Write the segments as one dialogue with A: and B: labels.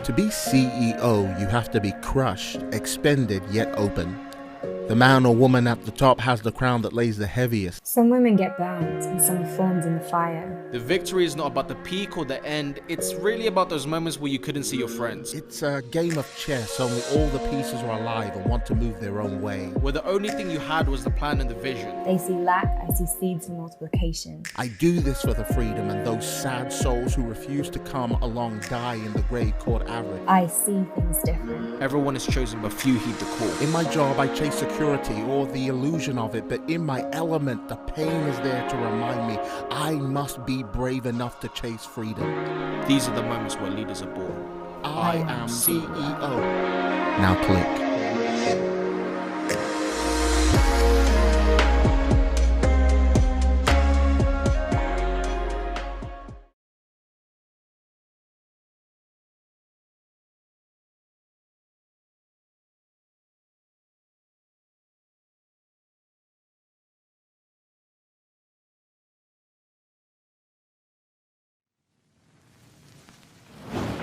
A: To be CEO, you have to be crushed, expended, yet open. The man or woman at the top has the crown that lays the heaviest.
B: Some women get burned and some are formed in the fire.
C: The victory is not about the peak or the end, it's really about those moments where you couldn't see your friends.
A: It's a game of chess, only all the pieces are alive and want to move their own way.
C: Where the only thing you had was the plan and the vision.
B: They see lack, I see seeds of multiplication.
A: I do this for the freedom and those sad souls who refuse to come along die in the grave called average.
B: I see things different.
C: Everyone is chosen, but few heed the call.
A: In my job, I chase security or the illusion of it, but in my element, the pain is there to remind me I must be brave enough to chase freedom.
C: These are the moments where leaders are born.
A: I am CEO. Now click.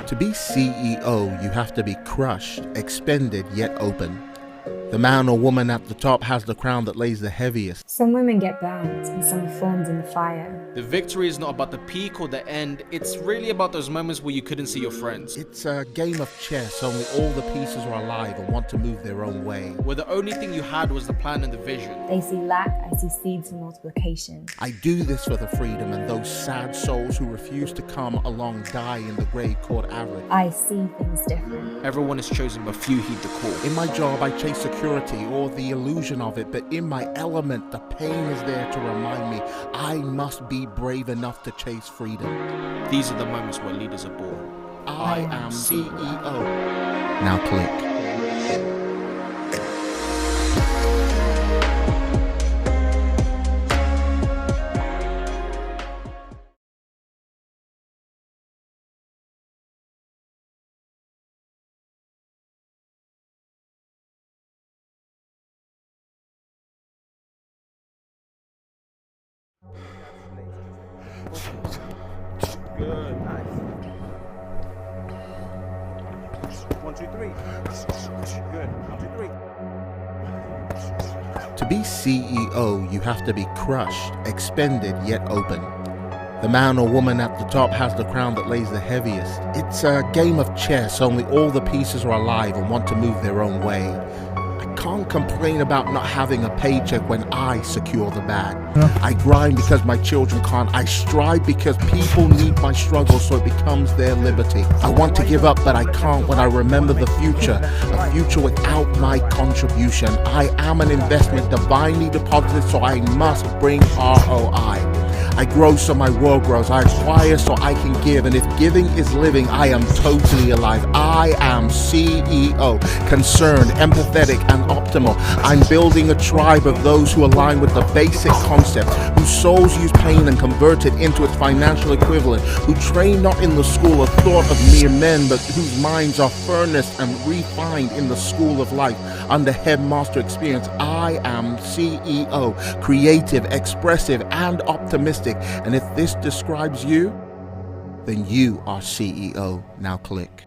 A: To be CEO, you have to be crushed, expended, yet open. The man or woman at the top has the crown that lays the heaviest.
B: Some women get burned and some are formed in the fire.
C: The victory is not about the peak or the end, it's really about those moments where you couldn't see your friends.
A: It's a game of chess, only all the pieces are alive and want to move their own way.
C: Where the only thing you had was the plan and the vision.
B: They see lack, I see seeds of multiplication.
A: I do this for the freedom and those sad souls who refuse to come along die in the grave called average.
B: I see things different.
C: Everyone is chosen, but few heed the call.
A: In my job, I chase security or the illusion of it, but in my element, the pain is there to remind me I must be brave enough to chase freedom.
C: These are the moments where leaders are born.
A: I am CEO. Now click.
D: Good, nice. 1, 2, 3. Good. 1, 2, 3.
A: To be CEO, you have to be crushed, expended, yet open. The man or woman at the top has the crown that lays the heaviest. It's a game of chess, only all the pieces are alive and want to move their own way. I can't complain about not having a paycheck when I secure the bag. I grind because my children can't. I strive because people need my struggle so it becomes their liberty. I want to give up but I can't when I remember the future, a future without my contribution. I am an investment divinely deposited, so I must bring ROI. I grow so my world grows. I acquire so I can give. And if giving is living, I am totally alive. I am CEO, concerned, empathetic, and optimal. I'm building a tribe of those who align with the basic concept, whose souls use pain and convert it into its financial equivalent, who train not in the school of thought of mere men, but whose minds are furnace and refined in the school of life under headmaster experience. I am CEO, creative, expressive, and optimistic. And if this describes you, then you are CEO. Now click.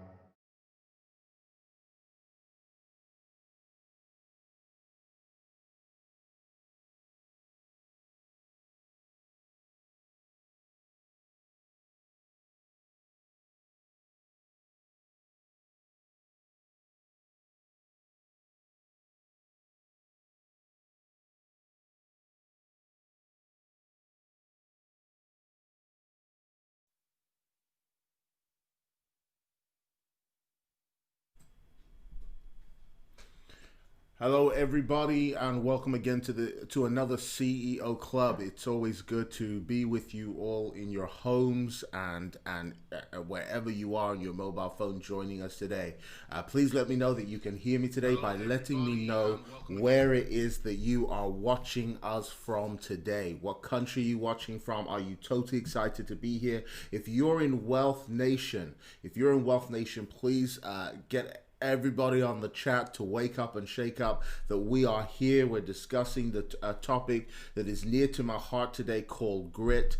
A: Hello everybody and welcome again to another CEO Club. It's always good to be with you all in your homes and wherever you are on your mobile phone joining us today. Please let me know that you can hear me today by letting me know where it is that you are watching us from today. What country are you watching from? Are you totally excited to be here? If you're in Wealth Nation, please get everybody on the chat to wake up and shake up that we are here. We're discussing the topic that is near to my heart today called grit.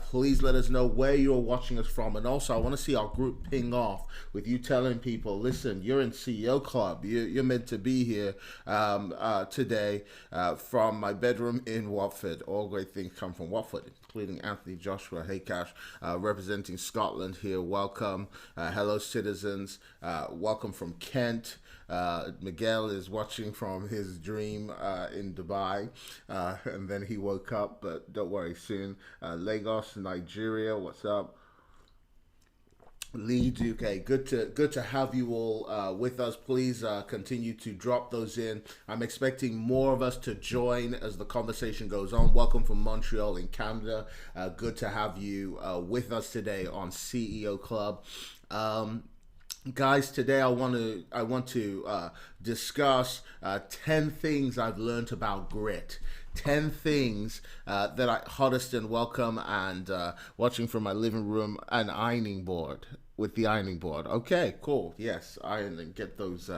A: Please let us know where you're watching us from. And also, I want to see our group ping off with you telling people, listen, you're in CEO Club. You're meant to be here today from my bedroom in Watford. All great things come from Watford, including Anthony Joshua Haycash, representing Scotland here. Welcome. Hello, citizens. Welcome from Kent. Miguel is watching from his dream in Dubai, and then he woke up, but don't worry, soon. Lagos, Nigeria, what's up? Leeds, UK. Good to have you all with us. Please continue to drop those in. I'm expecting more of us to join as the conversation goes on. Welcome from Montreal in Canada. Good to have you with us today on CEO Club. Guys, today I want to discuss 10 things I've learned about grit. 10 things that Hoddesdon, welcome, and watching from my living room, an ironing board. With the ironing board. Okay, cool. Yes, iron and get those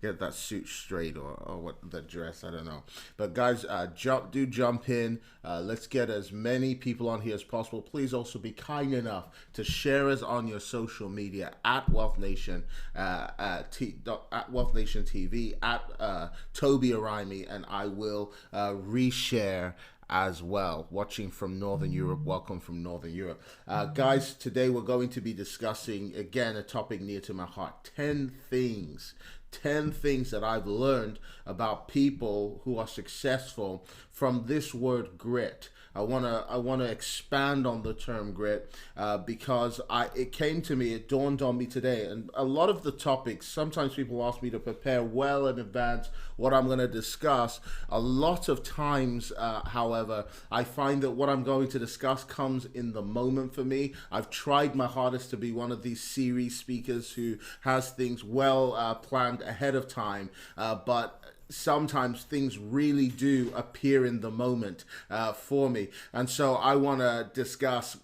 A: get that suit straight or what the dress, I don't know. But guys, jump in. Let's get as many people on here as possible. Please also be kind enough to share us on your social media at Wealth Nation, at Wealth Nation TV, at Tobi Arayomi, and I will reshare as well. Watching from Northern Europe, welcome from Northern Europe. Guys, today we're going to be discussing, again, a topic near to my heart. 10 things that I've learned about people who are successful from this word grit. I wanna expand on the term grit because it came to me, it dawned on me today, and a lot of the topics, sometimes people ask me to prepare well in advance what I'm going to discuss. A lot of times, however, I find that what I'm going to discuss comes in the moment for me. I've tried my hardest to be one of these series speakers who has things well planned ahead of time, but sometimes things really do appear in the moment for me. And so I want to discuss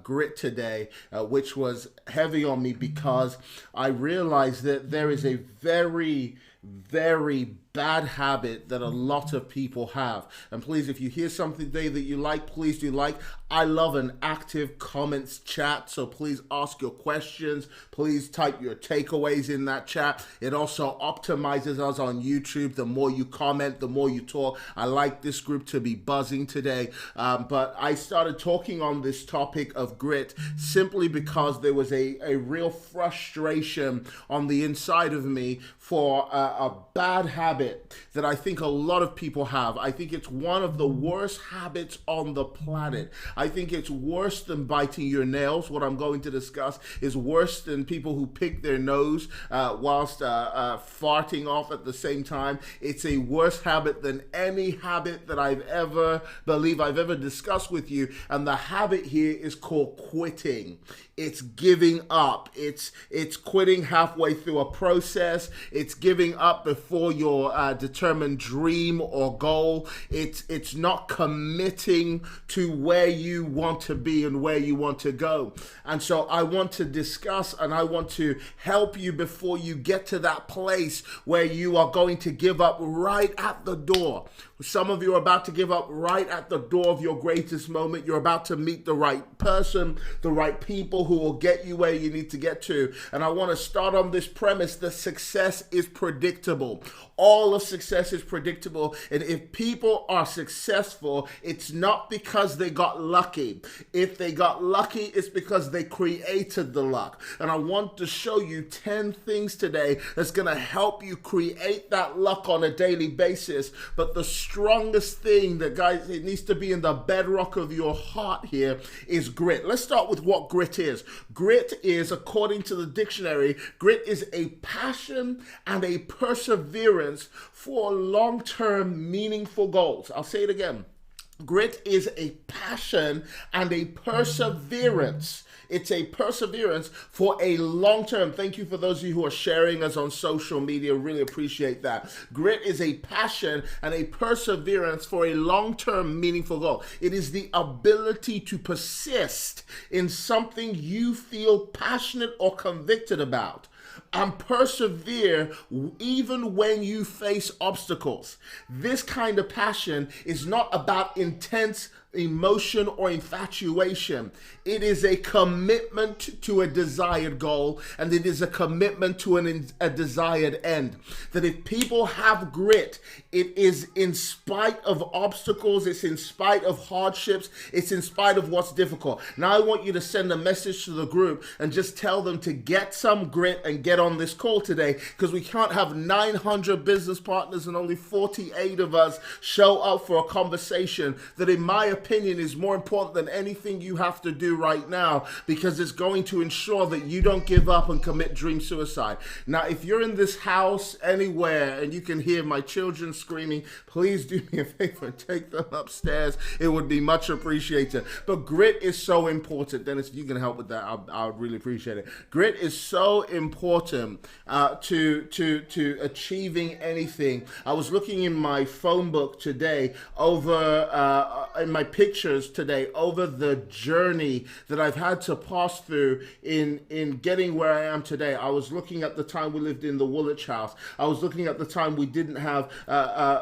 A: grit today, which was heavy on me because I realized that there is a very, very bad habit that a lot of people have. And please, if you hear something today that you like, please do like. I love an active comments chat, so please ask your questions. Please type your takeaways in that chat. It also optimizes us on YouTube. The more you comment, the more you talk. I like this group to be buzzing today. But I started talking on this topic of grit simply because there was a real frustration on the inside of me for a bad habit that I think a lot of people have. I think it's one of the worst habits on the planet. I think it's worse than biting your nails. What I'm going to discuss is worse than people who pick their nose whilst farting off at the same time. It's a worse habit than any habit that I've ever discussed with you. And the habit here is called quitting. It's giving up. It's quitting halfway through a process. It's giving up before your determined dream or goal. It's not committing to where you want to be and where you want to go. And so I want to discuss and I want to help you before you get to that place where you are going to give up right at the door. Some of you are about to give up right at the door of your greatest moment. You're about to meet the right person, the right people who will get you where you need to get to. And I want to start on this premise that success is predictable. All of success is predictable. And if people are successful, it's not because they got lucky. If they got lucky, it's because they created the luck. And I want to show you 10 things today that's going to help you create that luck on a daily basis. But the strongest thing that, guys, it needs to be in the bedrock of your heart here is grit. Let's start with what grit is. Grit is, according to the dictionary, grit is a passion and a perseverance for long-term meaningful goals. I'll say it again. Grit is a passion and a perseverance. It's a perseverance for a long term. Thank you for those of you who are sharing us on social media. Really appreciate that. Grit is a passion and a perseverance for a long-term meaningful goal. It is the ability to persist in something you feel passionate or convicted about. and persevere even when you face obstacles. This kind of passion is not about intense emotion or infatuation. It is a commitment to a desired goal, and it is a commitment to a desired end. That if people have grit, it is in spite of obstacles, it's in spite of hardships, it's in spite of what's difficult. Now I want you to send a message to the group and just tell them to get some grit and get on this call today, because we can't have 900 business partners and only 48 of us show up for a conversation that, in my opinion, is more important than anything you have to do right now, because it's going to ensure that you don't give up and commit dream suicide. Now, if you're in this house anywhere and you can hear my children screaming, please do me a favor and take them upstairs. It would be much appreciated. But grit is so important. Dennis, if you can help with that, I would really appreciate it. Grit is so important to achieving anything. I was looking in my phone book today over in my pictures today over the journey that I've had to pass through in getting where I am today. I was looking at the time we lived in the Woolwich house. I was looking at the time we didn't have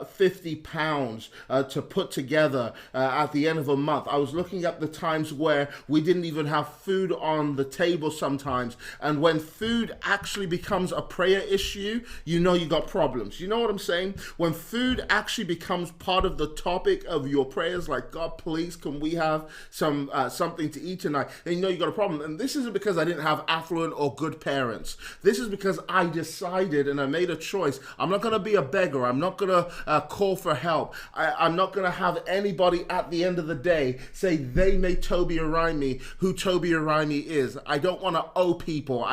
A: 50 pounds to put together at the end of a month. I was looking at the times where we didn't even have food on the table sometimes. And when food actually becomes a prayer issue, you know you got problems. You know what I'm saying? When food actually becomes part of the topic of your prayers, like, God, please, can we have some something to eat tonight? Then you know you got a problem. And this isn't because I didn't have affluent or good parents. This is because I decided and I made a choice. I'm not going to be a beggar. I'm not going to call for help. I'm not going to have anybody at the end of the day say they made Tobi Arayomi who Tobi Arayomi is. I don't want to owe people.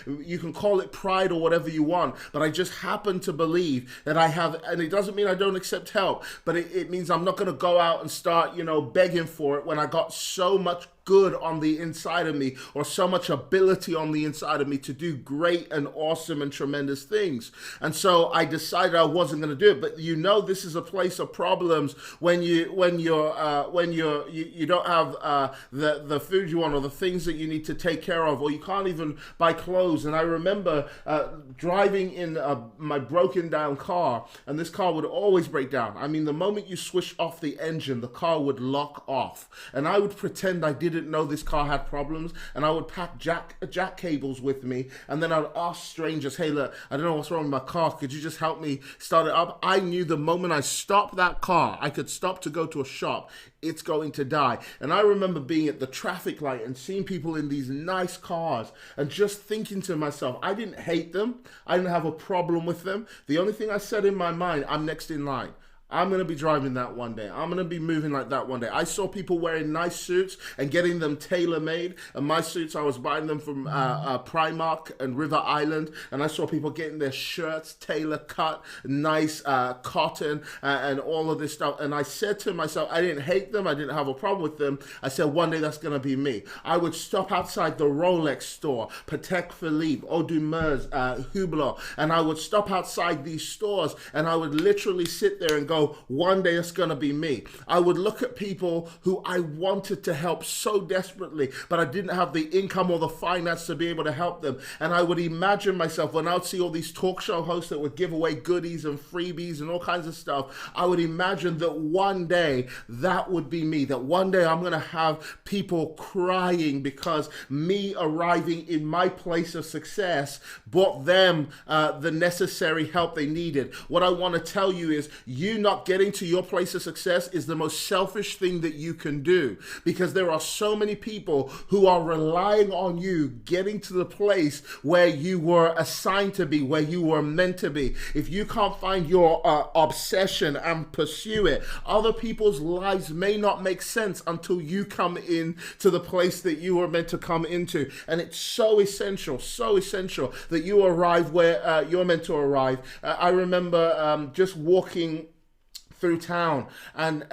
A: You can call it pride or whatever you want, but I just happen to believe that I have, and it doesn't mean I don't accept help, but it means I'm not going to go out and start, begging for it when I got so much good on the inside of me, or so much ability on the inside of me to do great and awesome and tremendous things. And so I decided I wasn't going to do it. But this is a place of problems when you don't have the food you want, or the things that you need to take care of, or you can't even buy clothes. And I remember driving in my broken down car, and this car would always break down. I mean, the moment you switch off the engine, the car would lock off, and I would pretend I didn't know this car had problems, and I would pack jack cables with me, and then I'd ask strangers, hey, look, I don't know what's wrong with my car, could you just help me start it up? I knew the moment I stopped that car, I could stop to go to a shop, it's going to die. And I remember being at the traffic light and seeing people in these nice cars and just thinking to myself, I didn't hate them, I didn't have a problem with them. The only thing I said in my mind, I'm next in line. I'm going to be driving that one day. I'm going to be moving like that one day. I saw people wearing nice suits and getting them tailor-made. And my suits, I was buying them from Primark and River Island. And I saw people getting their shirts tailor-cut, nice cotton and all of this stuff. And I said to myself, I didn't hate them. I didn't have a problem with them. I said, one day that's going to be me. I would stop outside the Rolex store, Patek Philippe, Audemars, Hublot. And I would stop outside these stores and I would literally sit there and go, one day it's going to be me. I would look at people who I wanted to help so desperately, but I didn't have the income or the finance to be able to help them. And I would imagine myself, when I would see all these talk show hosts that would give away goodies and freebies and all kinds of stuff, I would imagine that one day that would be me, that one day I'm going to have people crying because me arriving in my place of success brought them the necessary help they needed. What I want to tell you is, not getting to your place of success is the most selfish thing that you can do, because there are so many people who are relying on you getting to the place where you were assigned to be, where you were meant to be. If you can't find your obsession and pursue it, other people's lives may not make sense until you come in to the place that you were meant to come into. And it's so essential that you arrive where you're meant to arrive. I remember just walking through town and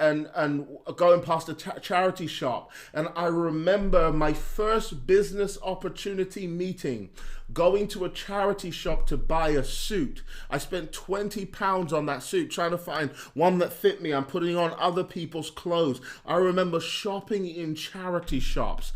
A: going past a charity shop, and I remember my first business opportunity meeting, going to a charity shop to buy a suit. I spent £20 on that suit, trying to find one that fit me. I'm putting on other people's clothes. I remember shopping in charity shops.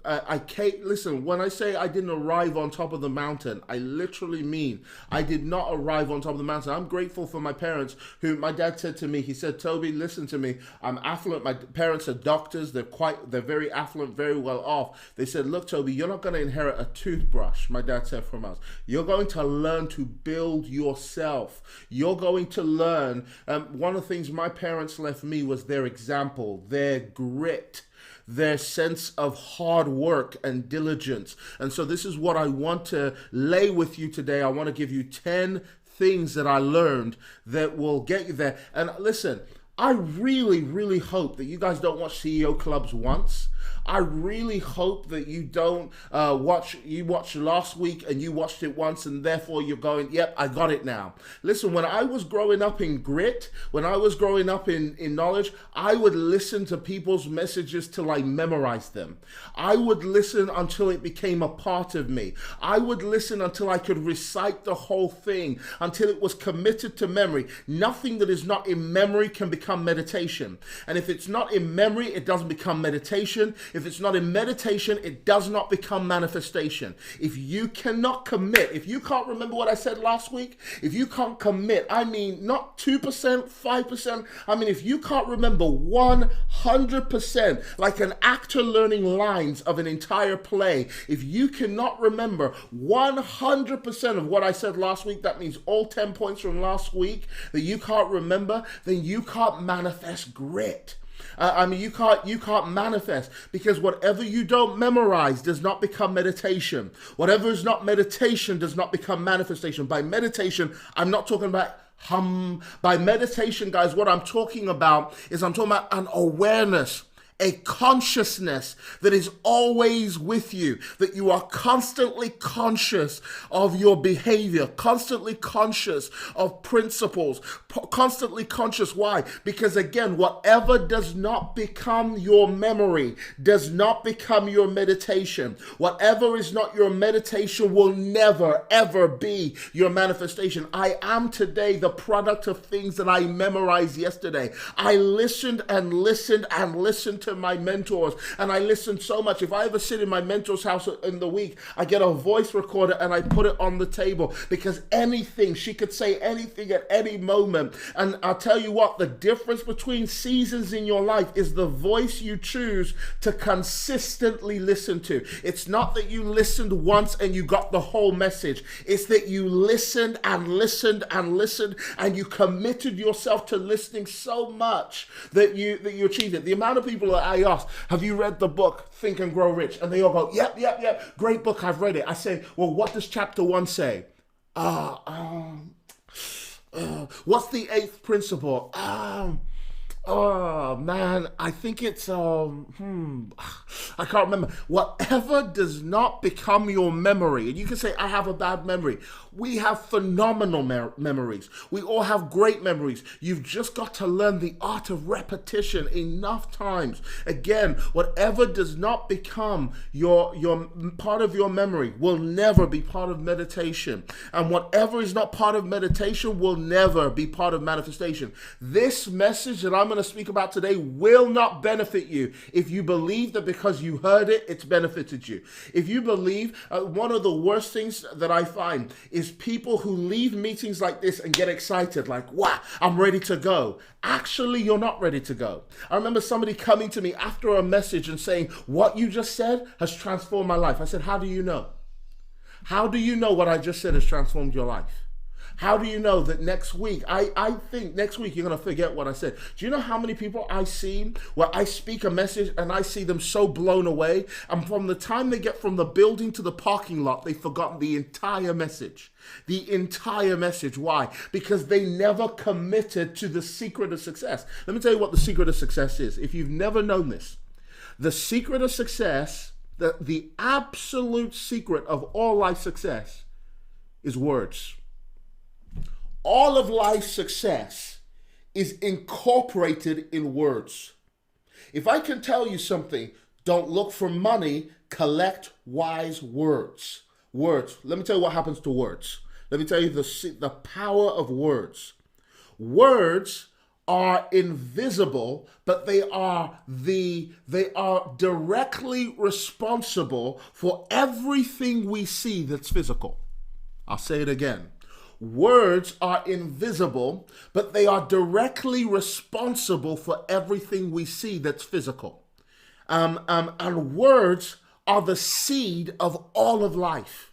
A: Listen, when I say I didn't arrive on top of the mountain, I literally mean I did not arrive on top of the mountain. I'm grateful for my parents, who my dad said to me, he said, Toby, listen to me. I'm affluent. My parents are doctors. They're very affluent, very well off. They said, look, Toby, you're not going to inherit a toothbrush, my dad said from us. You're going to learn to build yourself. You're going to learn. One of the things my parents left me was their example, their grit, their sense of hard work and diligence. And so this is what I want to lay with you today. I want to give you 10 things that I learned that will get you there. And listen, I really, really hope that you guys don't watch CEO Clubs once. I really hope that you don't watched last week and you watched it once and therefore you're going, yep, I got it now. Listen, when I was growing up in grit, when I was growing up in knowledge, I would listen to people's messages till I memorized them. I would listen until it became a part of me. I would listen until I could recite the whole thing, until it was committed to memory. Nothing that is not in memory can become meditation. And if it's not in memory, it doesn't become meditation. If it's not in meditation, it does not become manifestation. If you cannot commit, if you can't remember what I said last week, if you can't commit, I mean not 2%, 5%, I mean if you can't remember 100%, like an actor learning lines of an entire play, if you cannot remember 100% of what I said last week, that means all 10 points from last week that you can't remember, then you can't manifest grit. You can't manifest, because whatever you don't memorize does not become meditation. Whatever is not meditation does not become manifestation. By meditation, I'm not talking about By meditation, guys, what I'm talking about is I'm talking about an awareness, a consciousness that is always with you, that you are constantly conscious of your behavior, constantly conscious of principles, constantly conscious. Why? Because again, whatever does not become your memory does not become your meditation. Whatever is not your meditation will never, ever be your manifestation. I am today the product of things that I memorized yesterday. I listened and listened and listened to my mentors, and I listen so much. If I ever sit in my mentor's house in the week, I get a voice recorder and I put it on the table, because anything, she could say anything at any moment. And I'll tell you what, the difference between seasons in your life is the voice you choose to consistently listen to. It's not that you listened once and you got the whole message. It's that you listened and listened and listened, and you committed yourself to listening so much that you achieved it. The amount of people that I ask, have you read the book Think and Grow Rich? And they all go, yep, great book, I've read it. I say, well, what does chapter 1 say? What's the 8th principle? Oh man, I think it's I can't remember. Whatever does not become your memory, and you can say I have a bad memory. We have phenomenal memories. We all have great memories. You've just got to learn the art of repetition enough times. Again, whatever does not become your part of your memory will never be part of meditation. And whatever is not part of meditation will never be part of manifestation. This message that I'm going to speak about today will not benefit you if you believe that because you heard it, it's benefited you. If you believe, one of the worst things that I find is people who leave meetings like this and get excited, like, wow, I'm ready to go. Actually, you're not ready to go. I remember somebody coming to me after a message and saying, what you just said has transformed my life. I said, how do you know? How do you know what I just said has transformed your life? How do you know that next week, I think next week you're going to forget what I said. Do you know how many people I see where I speak a message and I see them so blown away, and from the time they get from the building to the parking lot, they've forgotten the entire message. The entire message. Why? Because they never committed to the secret of success. Let me tell you what the secret of success is. If you've never known this, the secret of success, the absolute secret of all life success is words. All of life's success is incorporated in words. If I can tell you something, don't look for money, collect wise words. Words. Let me tell you what happens to words. Let me tell you the power of words. Words are invisible, but they are directly responsible for everything we see that's physical. I'll say it again. Words are invisible, but they are directly responsible for everything we see that's physical. And words are the seed of all of life.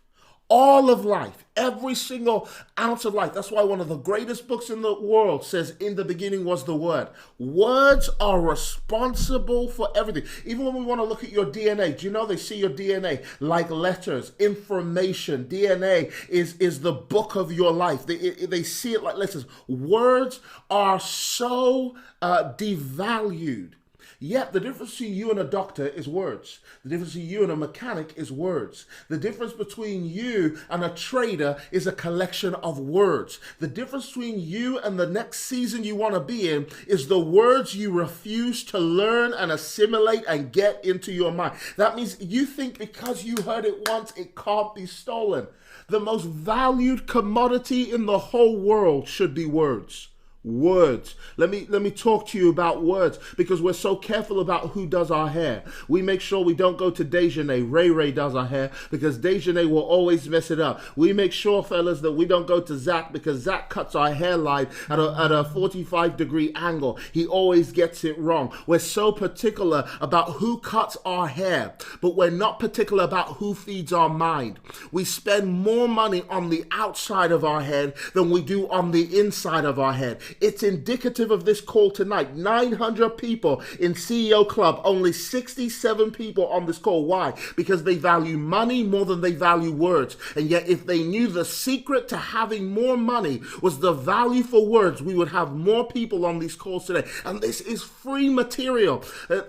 A: All of life, every single ounce of life. That's why one of the greatest books in the world says, in the beginning was the Word. Words are responsible for everything. Even when we want to look at your DNA, do you know they see your DNA like letters, information? DNA is the book of your life. They see it like letters. Words are so devalued. Yet the difference between you and a doctor is words. The difference between you and a mechanic is words. The difference between you and a trader is a collection of words. The difference between you and the next season you want to be in is the words you refuse to learn and assimilate and get into your mind. That means you think because you heard it once, it can't be stolen. The most valued commodity in the whole world should be words. Words. Let me talk to you about words, because we're so careful about who does our hair. We make sure we don't go to Dejanay. Ray does our hair because Dejanay will always mess it up. We make sure, fellas, that we don't go to Zach because Zach cuts our hairline at a 45-degree angle. He always gets it wrong. We're so particular about who cuts our hair, but we're not particular about who feeds our mind. We spend more money on the outside of our head than we do on the inside of our head. It's indicative of this call tonight. 900 people in CEO Club, only 67 people on this call. Why? Because they value money more than they value words. And yet if they knew the secret to having more money was the value for words, we would have more people on these calls today. And this is free material.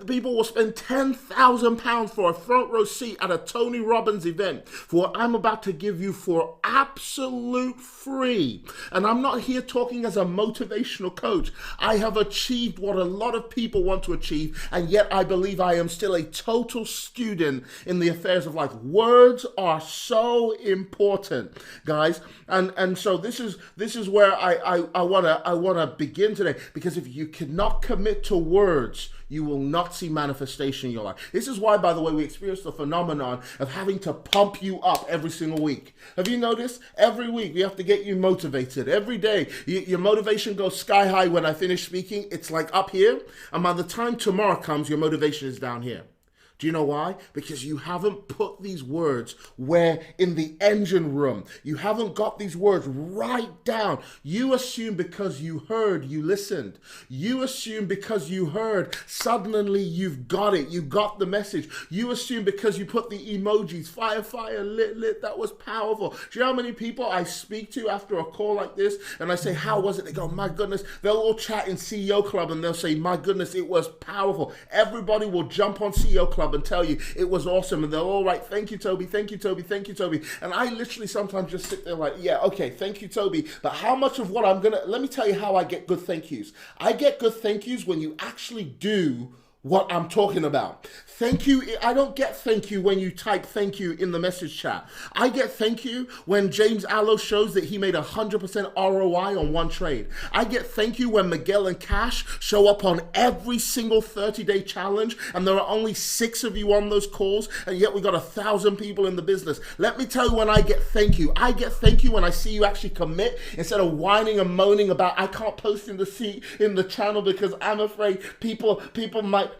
A: People will spend £10,000 for a front row seat at a Tony Robbins event for what I'm about to give you for absolute free. And I'm not here talking as a motivational coach. I have achieved what a lot of people want to achieve, and yet I believe I am still a total student in the affairs of life. Words are so important, guys, and so this is where I wanna begin today, because if you cannot commit to words, you will not see manifestation in your life. This is why, by the way, we experience the phenomenon of having to pump you up every single week. Have you noticed? Every week we have to get you motivated. Every day your motivation goes sky high when I finish speaking. It's like up here, and by the time tomorrow comes, your motivation is down here. Do you know why? Because you haven't put these words where in the engine room. You haven't got these words right down. You assume because you heard, you listened. You assume because you heard, suddenly you've got it. You got the message. You assume because you put the emojis, fire, fire, lit, lit, that was powerful. Do you know how many people I speak to after a call like this and I say, how was it? They go, my goodness. They'll all chat in CEO Club and they'll say, my goodness, it was powerful. Everybody will jump on CEO Club and tell you it was awesome, and they're all right, thank you, Toby, thank you, Toby, thank you, Toby. And I literally sometimes just sit there like, yeah, okay, thank you, Toby, but how much of what let me tell you how I get good thank yous. I get good thank yous when you actually do what I'm talking about. Thank you. I don't get thank you when you type thank you in the message chat. I get thank you when James Allo shows that he made 100% ROI on one trade. I get thank you when Miguel and Cash show up on every single 30-day challenge, and there are only 6 of you on those calls, and yet we got 1,000 people in the business. Let me tell you when I get thank you. I get thank you when I see you actually commit instead of whining and moaning about I can't post in the channel because I'm afraid people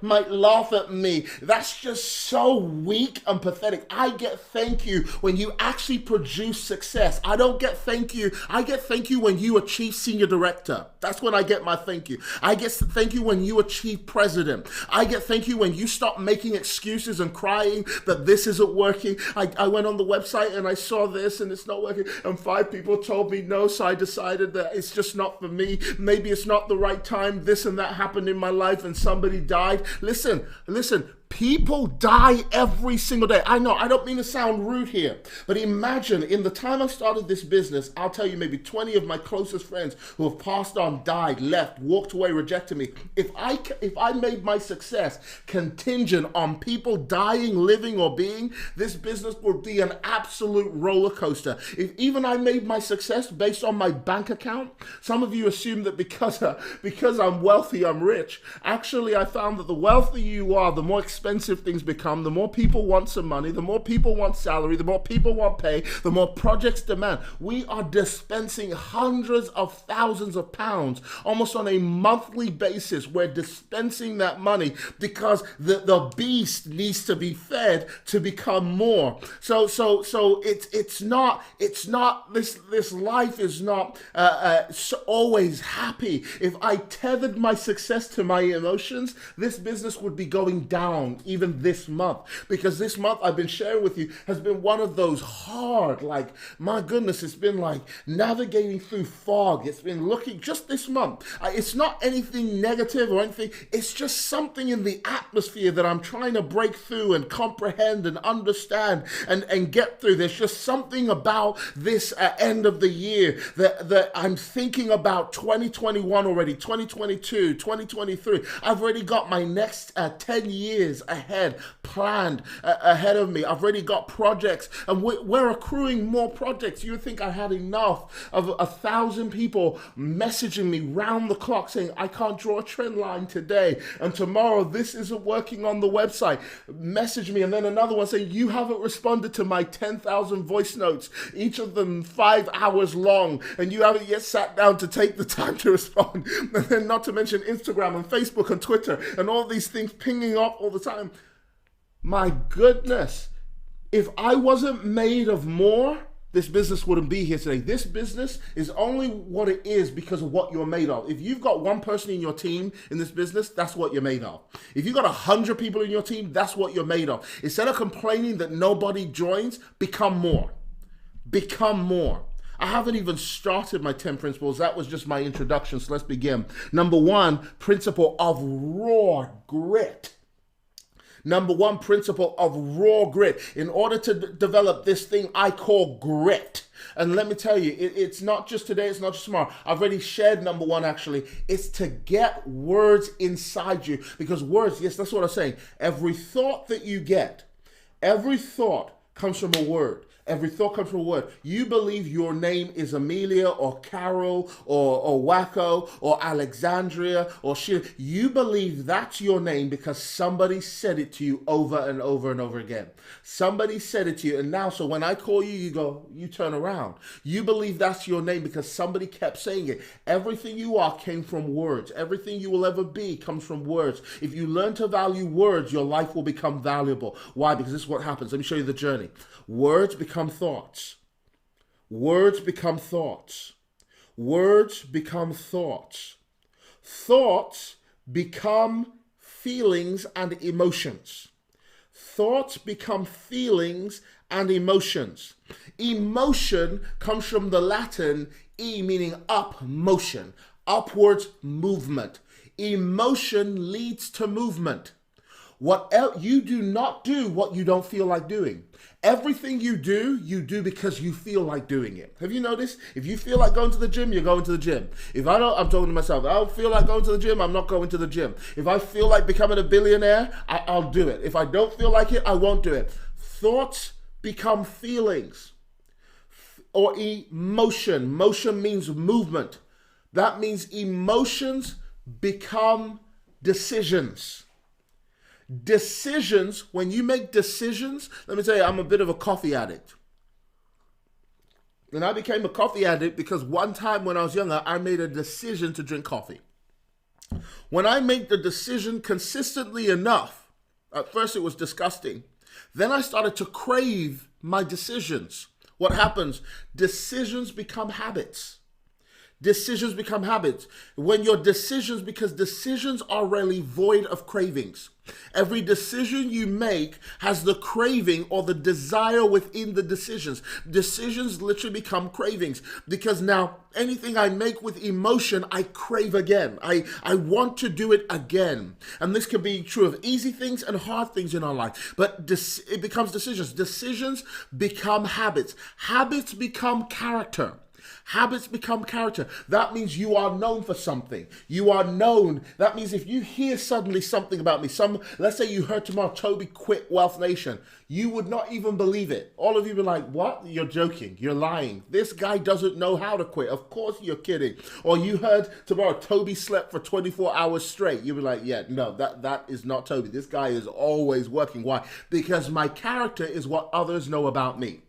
A: might laugh at me. That's just so weak and pathetic. I get thank you when you actually produce success. I don't get thank you. I get thank you when you achieve senior director. That's when I get my thank you. I get thank you when you achieve president. I get thank you when you stop making excuses and crying that this isn't working. I went on the website and I saw this and it's not working, and 5 people told me no, so I decided that it's just not for me. Maybe it's not the right time. This and that happened in my life and somebody died. Listen, People die every single day. I know, I don't mean to sound rude here, but imagine in the time I started this business, I'll tell you maybe 20 of my closest friends who have passed on, died, left, walked away, rejected me. If I made my success contingent on people dying, living, or being, this business would be an absolute roller coaster. If even I made my success based on my bank account, some of you assume that because I'm wealthy, I'm rich. Actually, I found that the wealthier you are, the more expensive things become, the more people want some money, the more people want salary, the more people want pay, the more projects demand. We are dispensing hundreds of thousands of pounds almost on a monthly basis. We're dispensing that money because the beast needs to be fed to become more. So it's not this life is not always happy. If I tethered my success to my emotions, this business would be going down even this month, because this month I've been sharing with you has been one of those hard, like, my goodness, it's been like navigating through fog. It's been looking just this month. It's not anything negative or anything. It's just something in the atmosphere that I'm trying to break through and comprehend and understand and get through. There's just something about this end of the year that I'm thinking about 2021 already, 2022, 2023. I've already got my next 10 years ahead planned ahead of me. I've already got projects, and we're accruing more projects. You would think I had enough of 1,000 people messaging me round the clock saying, I can't draw a trend line today, and tomorrow this isn't working on the website. Message me, and then another one saying, you haven't responded to my 10,000 voice notes, each of them 5 hours long, and you haven't yet sat down to take the time to respond. And then not to mention Instagram and Facebook and Twitter and all these things pinging up all the time. My goodness, if I wasn't made of more, this business wouldn't be here today. This business is only what it is because of what you're made of. If you've got one person in your team in this business, that's what you're made of. If you've got 100 people in your team, that's what you're made of. Instead of complaining that nobody joins, become more. Become more. I haven't even started my 10 principles. That was just my introduction, so let's begin. Number one, principle of raw grit. Number one, principle of raw grit. In order to develop this thing I call grit. And let me tell you, it's not just today, it's not just tomorrow. I've already shared number one, actually. It's to get words inside you. Because words, yes, that's what I'm saying. Every thought that you get, every thought comes from a word. Every thought comes from a word. You believe your name is Amelia or Carol or Wacko or Alexandria or Sheila. You believe that's your name because somebody said it to you over and over and over again. Somebody said it to you, and now, so when I call you, you turn around. You believe that's your name because somebody kept saying it. Everything you are came from words. Everything you will ever be comes from words. If you learn to value words, your life will become valuable. Why? Because this is what happens. Let me show you the journey. Words become thoughts. Words become thoughts. Words become thoughts. Thoughts become feelings and emotions. Thoughts become feelings and emotions. Emotion comes from the Latin e, meaning up, motion, upwards movement. Emotion leads to movement. You do not do what you don't feel like doing. Everything you do because you feel like doing it. Have you noticed? If you feel like going to the gym, you're going to the gym. If I don't, I'm talking to myself. If I don't feel like going to the gym, I'm not going to the gym. If I feel like becoming a billionaire, I'll do it. If I don't feel like it, I won't do it. Thoughts become feelings or emotion. Motion means movement. That means emotions become decisions. Decisions, when you make decisions, let me tell you, I'm a bit of a coffee addict. And I became a coffee addict because one time when I was younger, I made a decision to drink coffee. When I make the decision consistently enough, at first it was disgusting. Then I started to crave my decisions. What happens? Decisions become habits. Decisions become habits. When your decisions, because decisions are really void of cravings. Every decision you make has the craving or the desire within the decisions. Decisions literally become cravings because now anything I make with emotion, I crave again. I want to do it again. And this can be true of easy things and hard things in our life. But it becomes decisions. Decisions become habits. Habits become character. Habits become character. That means you are known for something. You are known. That means if you hear suddenly something about me, let's say you heard tomorrow Tobi quit Wealth Nation, you would not even believe it. All of you be like, what? You're joking. You're lying. This guy doesn't know how to quit. Of course you're kidding. Or you heard tomorrow Tobi slept for 24 hours straight. You'll be like, yeah, no, that is not Tobi. This guy is always working. Why? Because my character is what others know about me.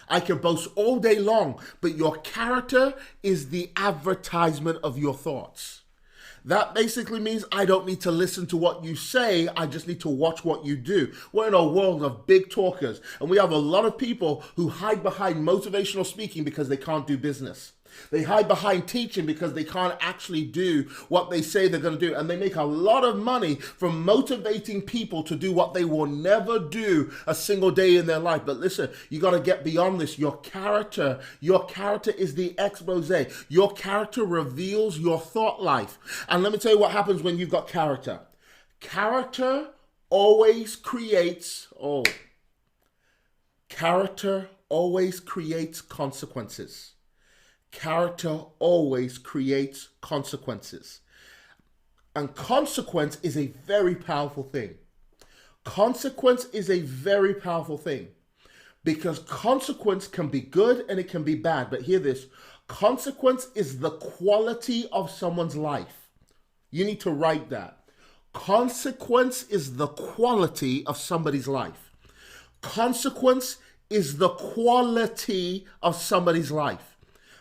A: I can boast all day long, but your character is the advertisement of your thoughts. That basically means I don't need to listen to what you say. I just need to watch what you do. We're in a world of big talkers, and we have a lot of people who hide behind motivational speaking because they can't do business. They hide behind teaching because they can't actually do what they say they're going to do. And they make a lot of money from motivating people to do what they will never do a single day in their life. But listen, you got to get beyond this. Your character is the expose. Your character reveals your thought life. And let me tell you what happens when you've got character. Character always creates consequences. Character always creates consequences. And consequence is a very powerful thing. Consequence is a very powerful thing because consequence can be good and it can be bad. But hear this, consequence is the quality of someone's life. You need to write that. Consequence is the quality of somebody's life. Consequence is the quality of somebody's life.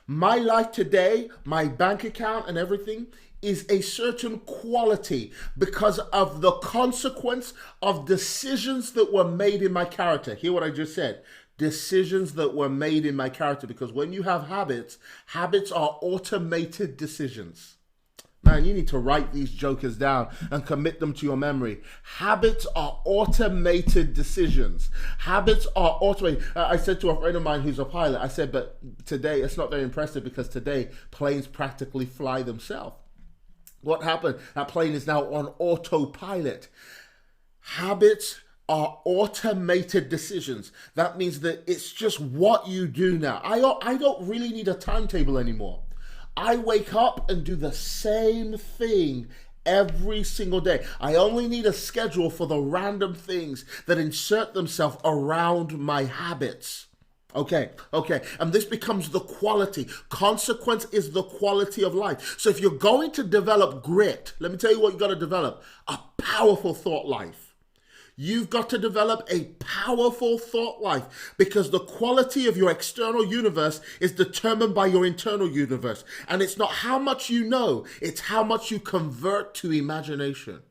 A: My life today, my bank account and everything is a certain quality because of the consequence of decisions that were made in my character. Hear what I just said. Decisions that were made in my character. Because when you have habits, habits are automated decisions. Man, you need to write these jokers down and commit them to your memory. Habits are automated decisions. Habits are automated. I said to a friend of mine who's a pilot, I said, but today it's not very impressive because today planes practically fly themselves. What happened? That plane is now on autopilot. Habits are automated decisions. That means that it's just what you do now. I don't really need a timetable anymore. I wake up and do the same thing every single day. I only need a schedule for the random things that insert themselves around my habits. Okay. And this becomes the quality. Consequence is the quality of life. So if you're going to develop grit, let me tell you what you got to develop. A powerful thought life. You've got to develop a powerful thought life because the quality of your external universe is determined by your internal universe. And it's not how much you know, it's how much you convert to imagination.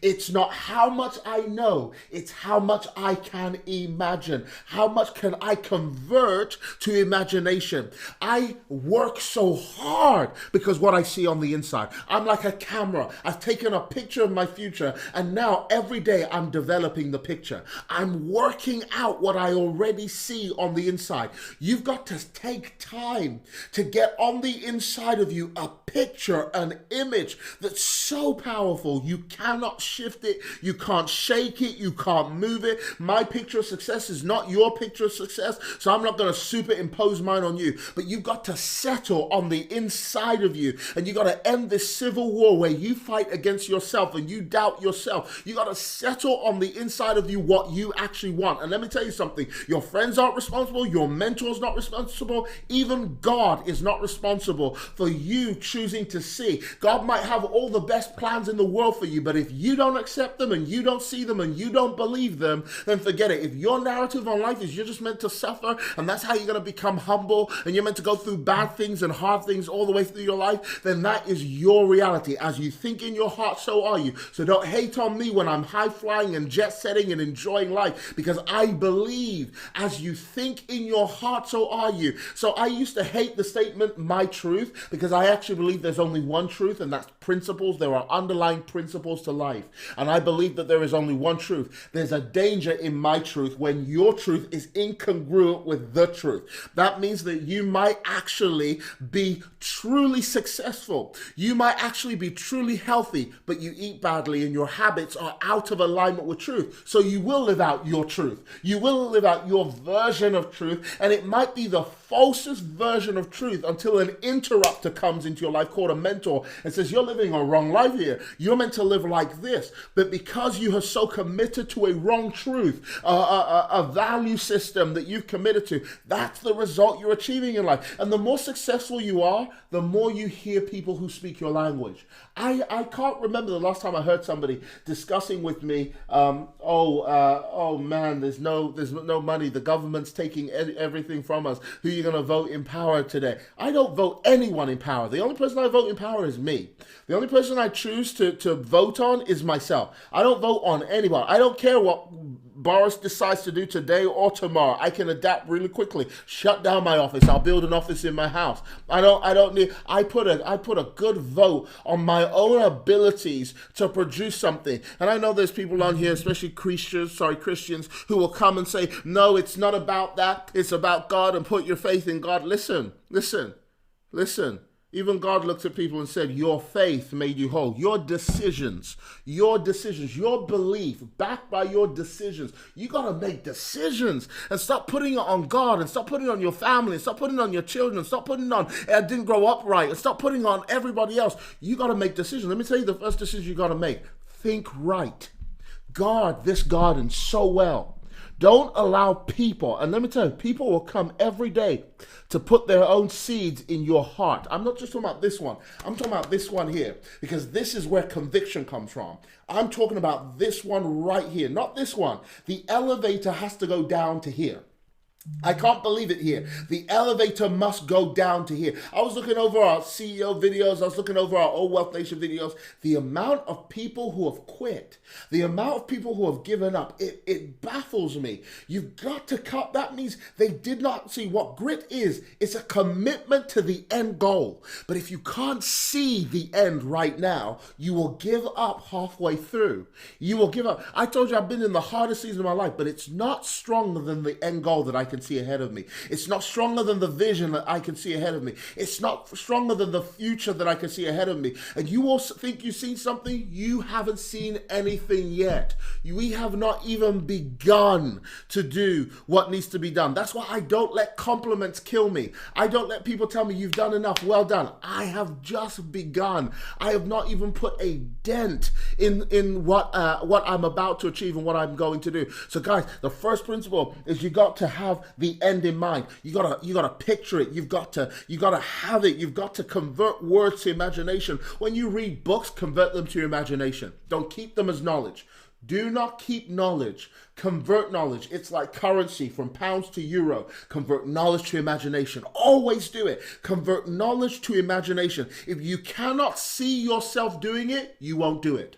A: It's not how much I know, it's how much I can imagine. How much can I convert to imagination? I work so hard because what I see on the inside. I'm like a camera. I've taken a picture of my future and now every day I'm developing the picture. I'm working out what I already see on the inside. You've got to take time to get on the inside of you a picture, an image that's so powerful you cannot shift it, you can't shake it, you can't move it. My picture of success is not your picture of success, so I'm not going to superimpose mine on you. But you've got to settle on the inside of you, and you got to end this civil war where you fight against yourself and you doubt yourself. You got to settle on the inside of you what you actually want. And let me tell you something, your friends aren't responsible, your mentor's not responsible, even God is not responsible for you choosing to see. God might have all the best plans in the world for you, but if you don't accept them and you don't see them and you don't believe them, then forget it. If your narrative on life is you're just meant to suffer and that's how you're going to become humble and you're meant to go through bad things and hard things all the way through your life, then that is your reality. As you think in your heart, so are you. So don't hate on me when I'm high flying and jet setting and enjoying life, because I believe as you think in your heart, so are you. So I used to hate the statement, my truth, because I actually believe there's only one truth, and that's principles. There are underlying principles to life. And I believe that there is only one truth. There's a danger in my truth when your truth is incongruent with the truth. That means that you might actually be truly successful. You might actually be truly healthy, but you eat badly and your habits are out of alignment with truth. So you will live out your truth. You will live out your version of truth, and it might be the falsest version of truth until an interrupter comes into your life called a mentor and says, you're living a wrong life here. You're meant to live like this. But because you have so committed to a wrong truth, a value system that you've committed to, that's the result you're achieving in life. And the more successful you are, the more you hear people who speak your language. I can't remember the last time I heard somebody discussing with me, oh man, there's no money. The government's taking everything from us. Who are you going to vote in power today? I don't vote anyone in power. The only person I vote in power is me. The only person I choose to vote on is myself. I don't vote on anyone. I don't care what Boris decides to do today or tomorrow. I can adapt really quickly. Shut down my office. I'll build an office in my house. I put a good vote on my own abilities to produce something. And I know there's people on here, especially Christians, who will come and say, no, it's not about that. It's about God, and put your faith in God. Listen. Even God looked at people and said, your faith made you whole. Your decisions, your belief, backed by your decisions. You got to make decisions and stop putting it on God, and stop putting it on your family, and stop putting it on your children, and stop putting it on, I didn't grow up right, and stop putting it on everybody else. You got to make decisions. Let me tell you the first decision you got to make. Think right. Guard this garden so well. Don't allow people, and let me tell you, people will come every day to put their own seeds in your heart. I'm not just talking about this one. I'm talking about this one here, because this is where conviction comes from. I'm talking about this one right here, not this one. The elevator has to go down to here. I can't believe it here. The elevator must go down to here. I was looking over our CEO videos. I was looking over our Old Wealth Nation videos. The amount of people who have quit, the amount of people who have given up, it baffles me. You've got to cut. That means they did not see what grit is. It's a commitment to the end goal. But if you can't see the end right now, you will give up halfway through. You will give up. I told you I've been in the hardest season of my life, but it's not stronger than the end goal that I can see ahead of me. It's not stronger than the vision that I can see ahead of me. It's not stronger than the future that I can see ahead of me. And you all think you've seen something, you haven't seen anything yet. We have not even begun to do what needs to be done. That's why I don't let compliments kill me. I don't let people tell me you've done enough. Well done. I have just begun. I have not even put a dent in what I'm about to achieve and what I'm going to do. So guys, the first principle is you got to have the end in mind. You gotta picture it. You gotta have it. You've got to convert words to imagination. When you read books, convert them to your imagination. Don't keep them as knowledge. Do not keep knowledge. Convert knowledge. It's like currency, from pounds to euro. Convert knowledge to imagination. Always do it. Convert knowledge to imagination. If you cannot see yourself doing it, you won't do it.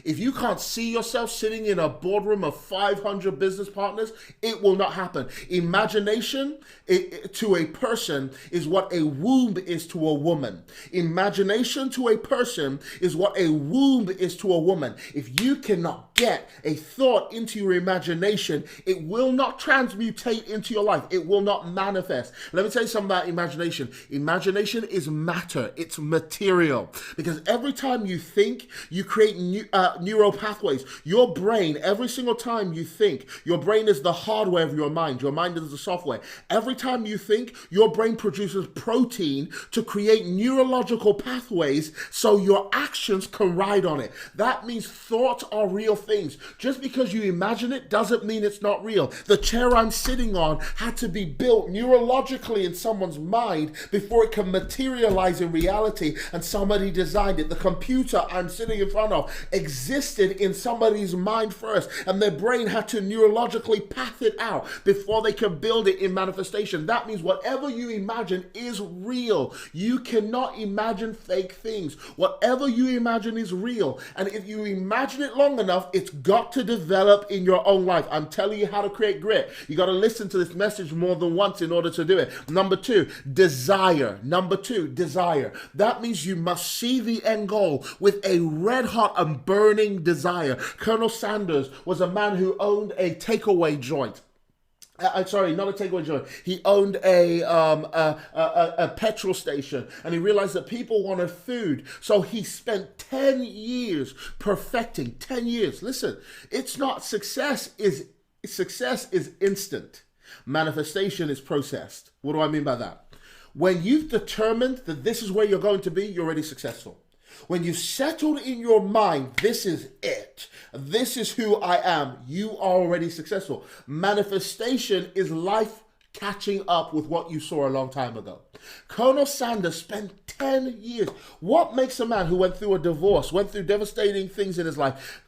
A: If you can't see yourself sitting in a boardroom of 500 business partners, it will not happen. Imagination to a person is what a womb is to a woman. Imagination to a person is what a womb is to a woman. If you cannot get a thought into your imagination, it will not transmutate into your life. It will not manifest. Let me tell you something about imagination. Imagination is matter. It's material. Because every time you think, you create neural pathways. Your brain, every single time you think, your brain is the hardware of your mind. Your mind is the software. Every time you think, your brain produces protein to create neurological pathways so your actions can ride on it. That means thoughts are real things. things. Just because you imagine it doesn't mean it's not real. The chair I'm sitting on had to be built neurologically in someone's mind before it can materialize in reality, and somebody designed it. The computer I'm sitting in front of existed in somebody's mind first, and their brain had to neurologically path it out before they can build it in manifestation. That means whatever you imagine is real. You cannot imagine fake things. Whatever you imagine is real, and if you imagine it long enough, it's got to develop in your own life. I'm telling you how to create grit. You got to listen to this message more than once in order to do it. Number two, desire. Number two, desire. That means you must see the end goal with a red hot and burning desire. Colonel Sanders was a man who owned a takeaway joint. Sorry, not a takeaway joint. He owned a petrol station, and he realized that people wanted food. So he spent 10 years perfecting. 10 years. Listen, it's not success is instant. Manifestation is processed. What do I mean by that? When you've determined that this is where you're going to be, you're already successful. When you've settled in your mind, this is it, this is who I am, you are already successful. Manifestation is life catching up with what you saw a long time ago. Colonel Sanders spent 10 years. What makes a man who went through a divorce, went through devastating things in his life,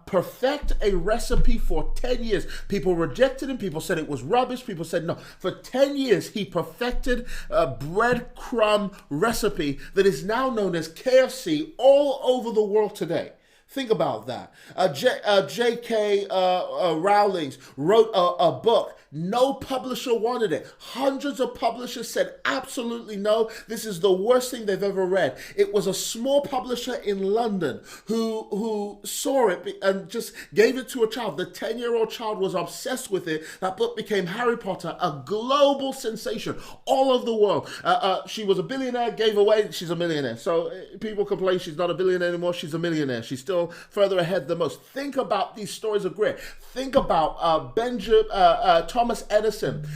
A: perfect a recipe for 10 years? People rejected him. People said it was rubbish. People said no. For 10 years, he perfected a breadcrumb recipe that is now known as KFC all over the world today. Think about that. J.K. Rowling wrote a book. No publisher wanted it. Hundreds of publishers said absolutely no. This is the worst thing they've ever read. It was a small publisher in London who saw it and just gave it to a child. The 10-year-old child was obsessed with it. That book became Harry Potter, a global sensation all over the world. She was a billionaire, gave away, she's a millionaire. So people complain she's not a billionaire anymore. She's a millionaire. She's still further ahead than most. Think about these stories of grit. Think about Thomas Edison.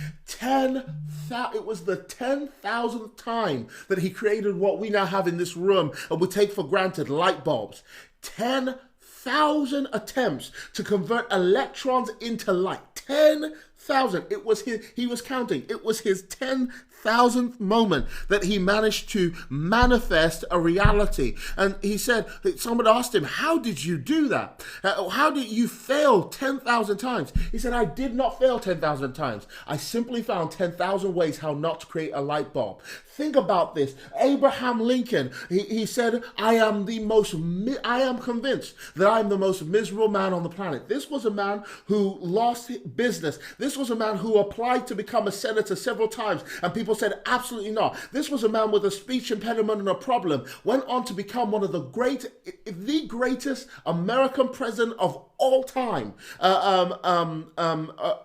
A: It was the 10,000th time that he created what we now have in this room and we take for granted, light bulbs. 10,000 attempts to convert electrons into light. 10,000. It was he was counting. It was his 10,000th moment that he managed to manifest a reality. And he said, someone asked him, how did you do that? How did you fail 10,000 times? He said, I did not fail 10,000 times. I simply found 10,000 ways how not to create a light bulb. Think about this. Abraham Lincoln, he said, I am convinced that I am the most miserable man on the planet. This was a man who lost business. This was a man who applied to become a senator several times, and people said absolutely not. This was a man with a speech impediment and a problem. Went on to become one of the greatest American president of all time,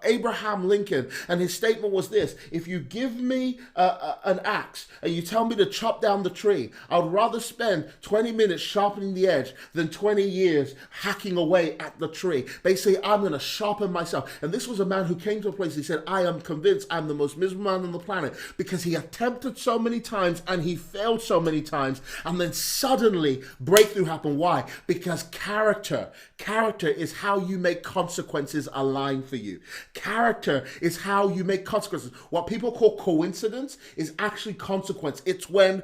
A: Abraham Lincoln. And his statement was this: if you give me an axe and you tell me to chop down the tree, I would rather spend 20 minutes sharpening the edge than 20 years hacking away at the tree. Basically, I'm going to sharpen myself. And this was a man who came to a place, he said, I am convinced I'm the most miserable man on the planet, because he attempted so many times and he failed so many times. And then suddenly breakthrough happened. Why? Because character is how you make consequences align for you. Character is how you make consequences. What people call coincidence is actually consequence. It's when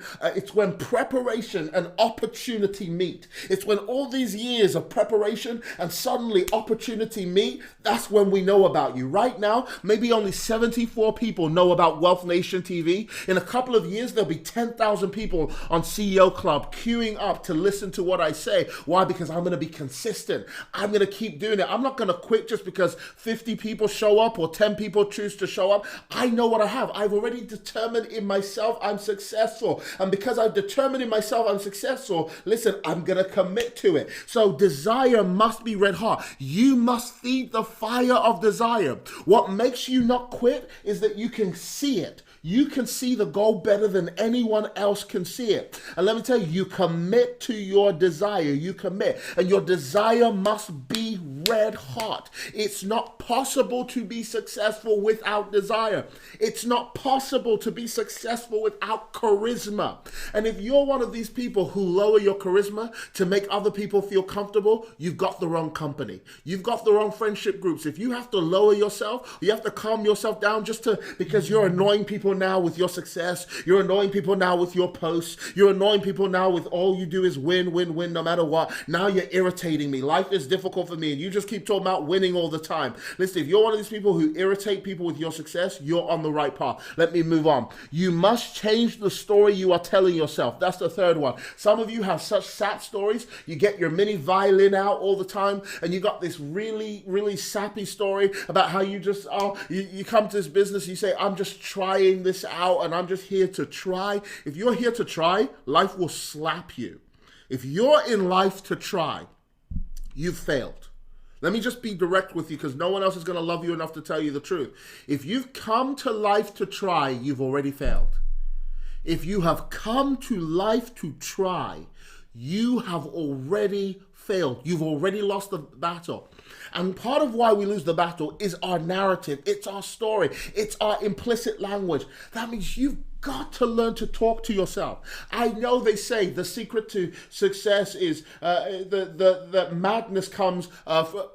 A: preparation and opportunity meet. It's when all these years of preparation and suddenly opportunity meet. That's when we know about you. Right now, maybe only 74 people know about Wealth Nation TV. In a couple of years, there'll be 10,000 people on CEO Club queuing up to listen to what I say. Why? Because I'm going to be consistent. I'm going to keep doing it. I'm not going to quit just because 50 people show up or 10 people choose to show up. I know what I have. I've already determined in myself I'm successful. And because I've determined in myself I'm successful, listen, I'm going to commit to it. So desire must be red hot. You must feed the fire of desire. What makes you not quit is that you can see it. You can see the goal better than anyone else can see it. And let me tell you, you commit to your desire. You commit. And your desire must be red hot. It's not possible to be successful without desire. It's not possible to be successful without charisma. And if you're one of these people who lower your charisma to make other people feel comfortable, you've got the wrong company. You've got the wrong friendship groups. If you have to lower yourself, you have to calm yourself down because you're annoying people now with your success. You're annoying people now with your posts. You're annoying people now with all you do is win, win, win, no matter what. Now you're irritating me. Life is difficult for me, and you just keep talking about winning all the time. Listen, if you're one of these people who irritate people with your success, you're on the right path. Let me move on. You must change the story you are telling yourself. That's the third one. Some of you have such sad stories. You get your mini violin out all the time, and you got this really, really sappy story about how you just, you come to this business, you say, I'm just trying this out, and I'm just here to try. If you're here to try, life will slap you. If you're in life to try, you've failed. Let me just be direct with you because no one else is going to love you enough to tell you the truth. If you've come to life to try, you've already failed. If you have come to life to try, you have already failed. You've already lost the battle. And part of why we lose the battle is our narrative. It's our story. It's our implicit language. That means you've got to learn to talk to yourself. I know they say the secret to success is the madness comes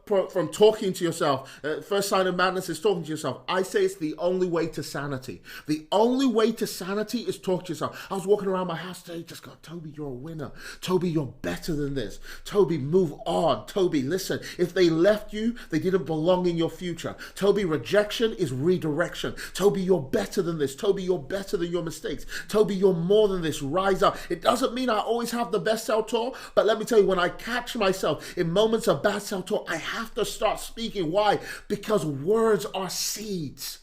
A: from talking to yourself. First sign of madness is talking to yourself. I say it's the only way to sanity. The only way to sanity is talk to yourself. I was walking around my house today just going, Toby, you're a winner. Toby, you're better than this. Toby, move on. Toby, listen, if they left you, they didn't belong in your future. Toby, rejection is redirection. Toby, you're better than this. Toby, you're better than your mistakes. Toby, you're more than this. Rise up. It doesn't mean I always have the best self-talk, but let me tell you, when I catch myself in moments of bad self-talk, I have to start speaking. Why? Because words are seeds.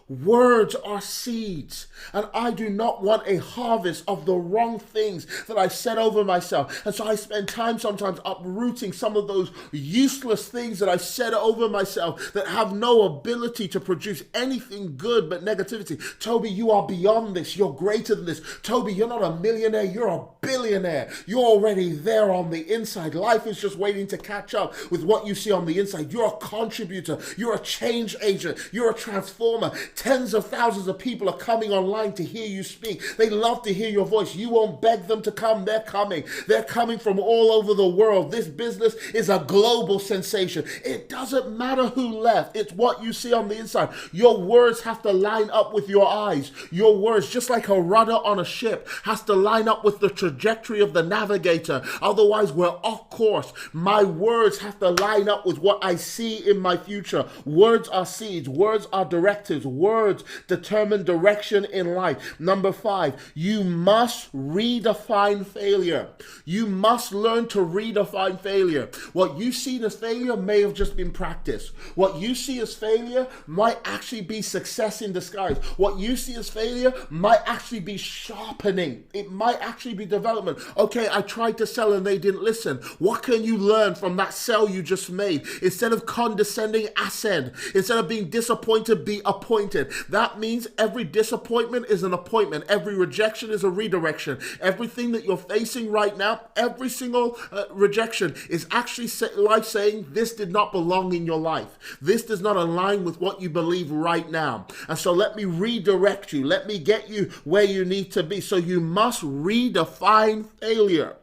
A: Words are seeds, and I do not want a harvest of the wrong things that I said over myself. And so I spend time sometimes uprooting some of those useless things that I said over myself that have no ability to produce anything good but negativity. Toby, you are beyond this. You're greater than this. Toby, you're not a millionaire. You're a billionaire. You're already there on the inside. Life is just waiting to catch up with what you see on the inside. You're a contributor. You're a change agent. You're a transformer. Tens of thousands of people are coming online to hear you speak. They love to hear your voice. You won't beg them to come. They're coming. They're coming from all over the world. This business is a global sensation. It doesn't matter who left. It's what you see on the inside. Your words have to line up with your eyes. Your words, just like a rudder on a ship, has to line up with the trajectory of the navigator. Otherwise, we're off course. My words have to line up with what I see in my future. Words are seeds. Words are directives. Words determine direction in life. Number 5, you must redefine failure. You must learn to redefine failure. What you see as failure may have just been practice. What you see as failure might actually be success in disguise. What you see as failure might actually be sharpening. It might actually be development. Okay, I tried to sell and they didn't listen. What can you learn from that sell you just made? Instead of condescending, ascend. Instead of being disappointed, be appointed. That means every disappointment is an appointment. Every rejection is a redirection. Everything that you're facing right now, every single rejection is actually life saying, this did not belong in your life. This does not align with what you believe right now. And so let me redirect you. Let me get you where you need to be. So you must redefine failure.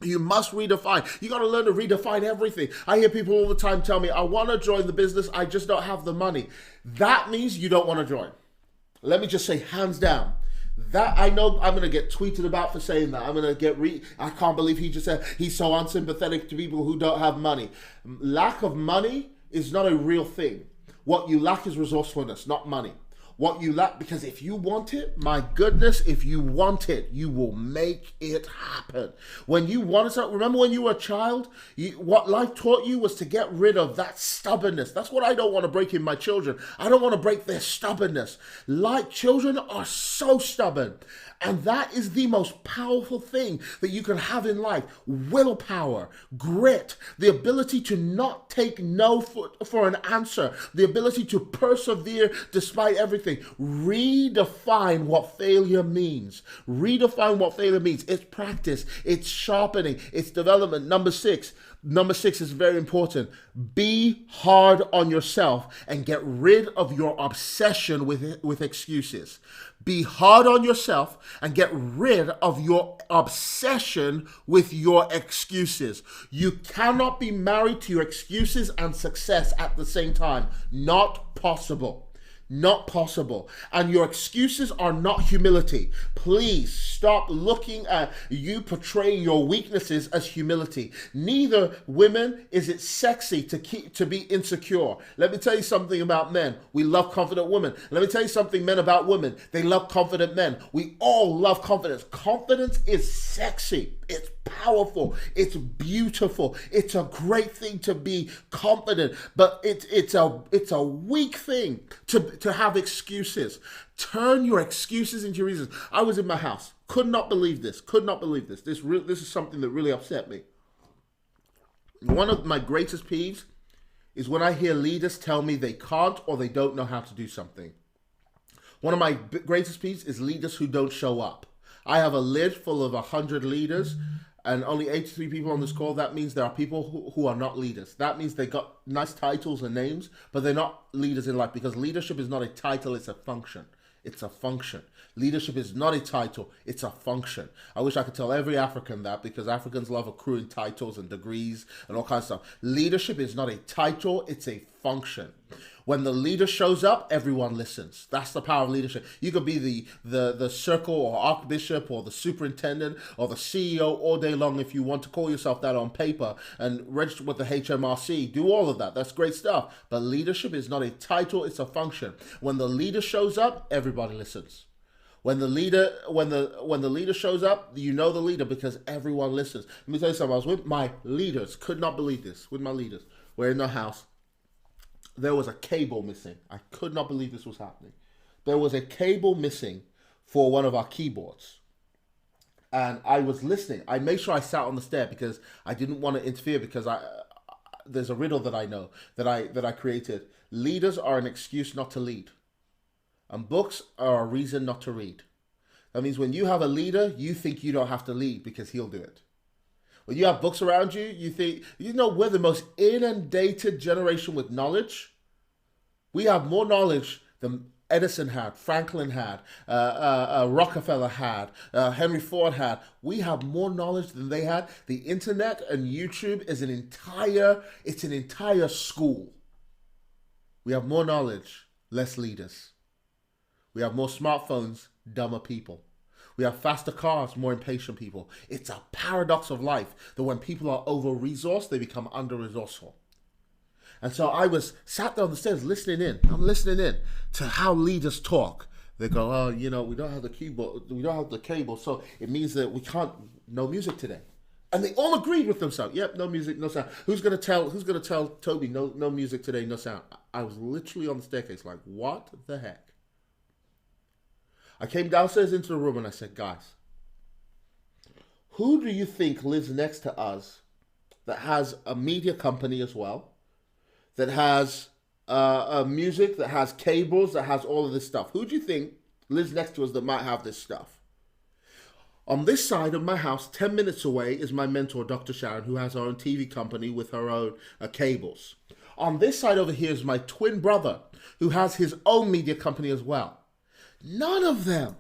A: You must redefine. You got to learn to redefine everything. I hear people all the time tell me, I want to join the business, I just don't have the money. That means you don't want to join. Let me just say, hands down. That I know I'm going to get tweeted about for saying that. I'm going to get I can't believe he just said he's so unsympathetic to people who don't have money. Lack of money is not a real thing. What you lack is resourcefulness, not money. What you lack, because if you want it, my goodness, if you want it, you will make it happen. When you want something, remember when you were a child, what life taught you was to get rid of that stubbornness. That's what I don't want to break in my children. I don't want to break their stubbornness. Like, children are so stubborn. And that is the most powerful thing that you can have in life. Willpower, grit, the ability to not take no for an answer, the ability to persevere despite everything. Redefine what failure means. Redefine what failure means. It's practice, it's sharpening, it's development. Number 6, Number 6 is very important. Be hard on yourself and get rid of your obsession with excuses. Be hard on yourself and get rid of your obsession with your excuses. You cannot be married to your excuses and success at the same time. Not possible. Not possible. And your excuses are not humility. Please stop looking at you portraying your weaknesses as humility. Neither, women, is it sexy to be insecure. Let me tell you something about men. We love confident women. Let me tell you something, men, about women. They love confident men. We all love confidence. Confidence is sexy. It's powerful. It's beautiful. It's a great thing to be confident, but it's a weak thing to have excuses. Turn your excuses into reasons. I was in my house. Could not believe this. This is something that really upset me. One of my greatest peeves is when I hear leaders tell me they can't or they don't know how to do something. One of my greatest peeves is leaders who don't show up. I have a lid full of 100 leaders and only 83 people on this call. That means there are people who are not leaders. That means they got nice titles and names, but they're not leaders in life, because leadership is not a title, it's a function. It's a function. Leadership is not a title, it's a function. I wish I could tell every African that, because Africans love accruing titles and degrees and all kinds of stuff. Leadership is not a title, it's a function. When the leader shows up, everyone listens. That's the power of leadership. You could be the circle or archbishop or the superintendent or the CEO all day long if you want to call yourself that on paper and register with the HMRC. Do all of that. That's great stuff. But leadership is not a title, it's a function. When the leader shows up, everybody listens. When the leader shows up, you know the leader because everyone listens. Let me tell you something. I was with my leaders. Could not believe this. With my leaders. We're in the house. There was a cable missing. I could not believe this was happening. There was a cable missing for one of our keyboards. And I was listening. I made sure I sat on the stair because I didn't want to interfere, because there's a riddle that I know, that I created. Leaders are an excuse not to lead. And books are a reason not to read. That means when you have a leader, you think you don't have to lead because he'll do it. When you have books around you, you think, we're the most inundated generation with knowledge. We have more knowledge than Edison had, Franklin had, Rockefeller had, Henry Ford had. We have more knowledge than they had. The internet and YouTube is an entire school. We have more knowledge, less leaders. We have more smartphones, dumber people. We have faster cars, more impatient people. It's a paradox of life that when people are over-resourced, they become under-resourceful. And so I was sat down the stairs listening in. I'm listening in to how leaders talk. They go, we don't have the keyboard, we don't have the cable, so it means that we can't, no music today. And they all agreed with themselves. Yep, no music, no sound. Who's gonna tell Toby no music today, no sound? I was literally on the staircase like, what the heck? I came downstairs into the room and I said, guys, who do you think lives next to us that has a media company as well, that has music, that has cables, that has all of this stuff? Who do you think lives next to us that might have this stuff? On this side of my house, 10 minutes away, is my mentor, Dr. Sharon, who has her own TV company with her own cables. On this side over here is my twin brother, who has his own media company as well. None of them,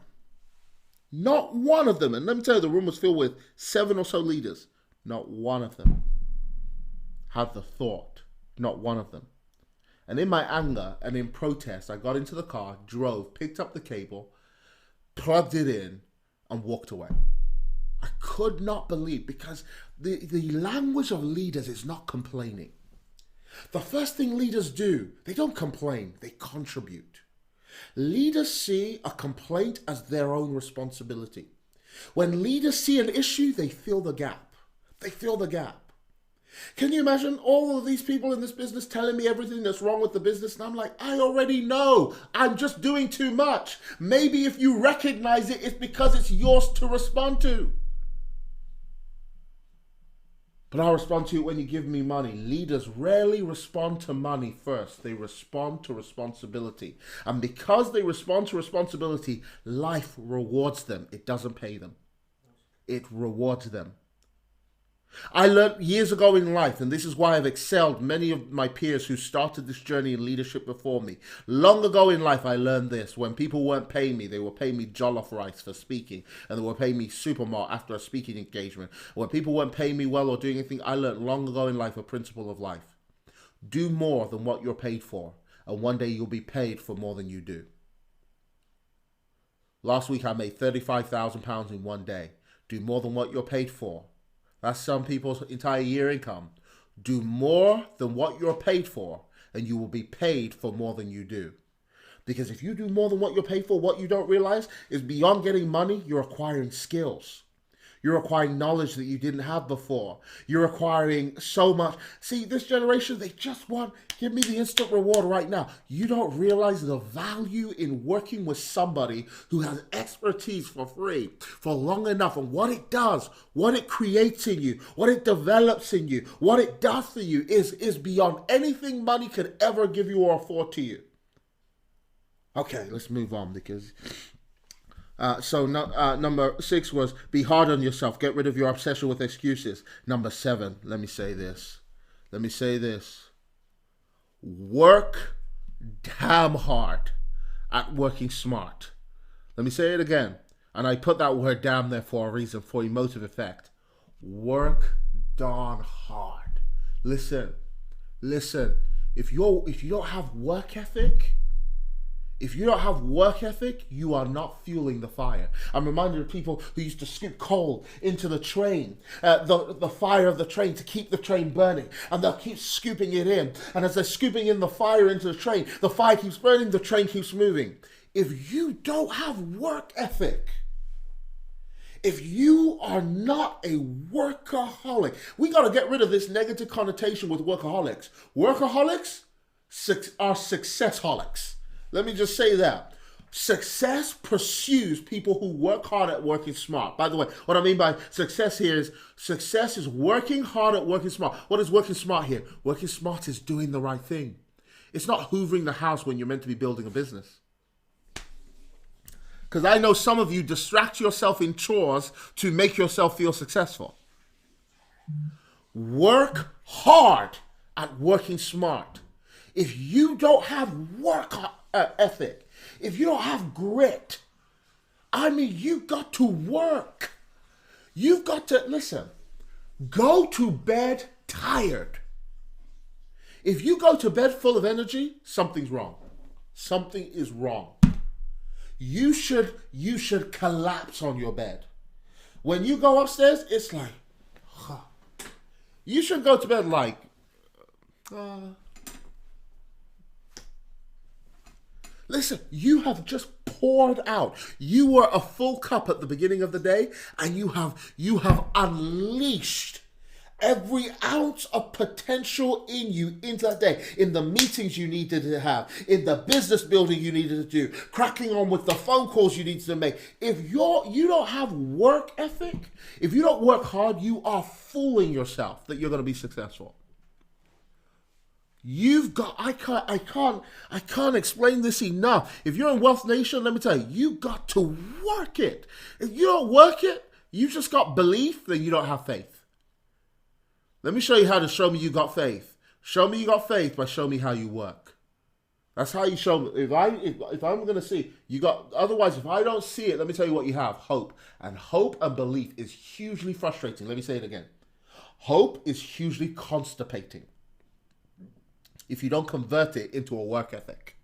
A: not one of them, and let me tell you, the room was filled with 7 or so leaders. Not one of them had the thought, not one of them. And in my anger and in protest, I got into the car, drove, picked up the cable, plugged it in, and walked away. I could not believe, because the language of leaders is not complaining. The first thing leaders do, they don't complain, they contribute. Leaders see a complaint as their own responsibility. When leaders see an issue, they fill the gap. They fill the gap. Can you imagine all of these people in this business telling me everything that's wrong with the business? And I'm like, I already know. I'm just doing too much. Maybe if you recognize it, it's because it's yours to respond to. But I'll respond to it when you give me money. Leaders rarely respond to money first. They respond to responsibility. And because they respond to responsibility, life rewards them. It doesn't pay them. It rewards them. I learned years ago in life, and this is why I've excelled many of my peers who started this journey in leadership before me. Long ago in life, I learned this. When people weren't paying me, they were paying me jollof rice for speaking, and they were paying me supermart after a speaking engagement. When people weren't paying me well or doing anything, I learned long ago in life a principle of life. Do more than what you're paid for, and one day you'll be paid for more than you do. Last week, I made £35,000 in one day. Do more than what you're paid for. That's some people's entire year income. Do more than what you're paid for, and you will be paid for more than you do. Because if you do more than what you're paid for, what you don't realize is beyond getting money, you're acquiring skills. You're acquiring knowledge that you didn't have before. You're acquiring so much. See, this generation, they just want, give me the instant reward right now. You don't realize the value in working with somebody who has expertise for free for long enough, and what it does, what it creates in you, what it develops in you, what it does for you is beyond anything money could ever give you or afford to you. Okay, let's move on because... number 6 was be hard on yourself. Get rid of your obsession with excuses. Number 7, let me say this. Work damn hard at working smart. Let me say it again. And I put that word damn there for a reason, for emotive effect. Work darn hard. Listen. If you don't have work ethic, you are not fueling the fire. I'm reminded of people who used to scoop coal into the train, the fire of the train to keep the train burning. And they'll keep scooping it in. And as they're scooping in the fire into the fire keeps burning, the train keeps moving. If you don't have work ethic, if you are not a workaholic, we got to get rid of this negative connotation with workaholics. Workaholics are successholics. Let me just say that. Success pursues people who work hard at working smart. By the way, what I mean by success here is success is working hard at working smart. What is working smart here? Working smart is doing the right thing. It's not hoovering the house when you're meant to be building a business. Because I know some of you distract yourself in chores to make yourself feel successful. Work hard at working smart. If you don't have work ethic, if you don't have grit, you've got to work. You've got to, listen, go to bed tired. If you go to bed full of energy, something's wrong. Something is wrong. You should collapse on your bed. When you go upstairs, it's like, you should go to bed like, listen, you have just poured out. You were a full cup at the beginning of the day, and you have unleashed every ounce of potential in you into that day. In the meetings you needed to have, in the business building you needed to do, cracking on with the phone calls you needed to make. If you don't have work ethic, if you don't work hard, you are fooling yourself that you're going to be successful. I can't explain this enough. If you're in Wealth Nation, let me tell you, you got to work it. If you don't work it, you just got belief, then you don't have faith. Let me show you how to show me you got faith. Show me you got faith by showing me how you work. That's how you show me. If I'm going to see, you got, otherwise, if I don't see it, let me tell you what you have, hope. And hope and belief is hugely frustrating. Let me say it again. Hope is hugely constipating if you don't convert it into a work ethic.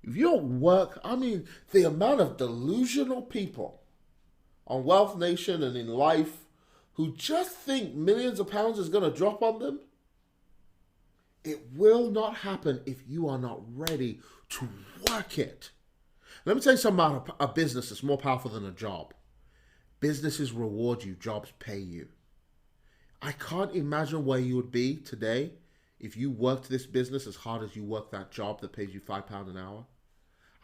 A: If you don't work, the amount of delusional people on Wealth Nation and in life who just think millions of pounds is going to drop on them, it will not happen if you are not ready to work it. Let me tell you something about a business that's more powerful than a job. Businesses reward you, jobs pay you. I can't imagine where you would be today if you worked this business as hard as you work that job that pays you £5 an hour.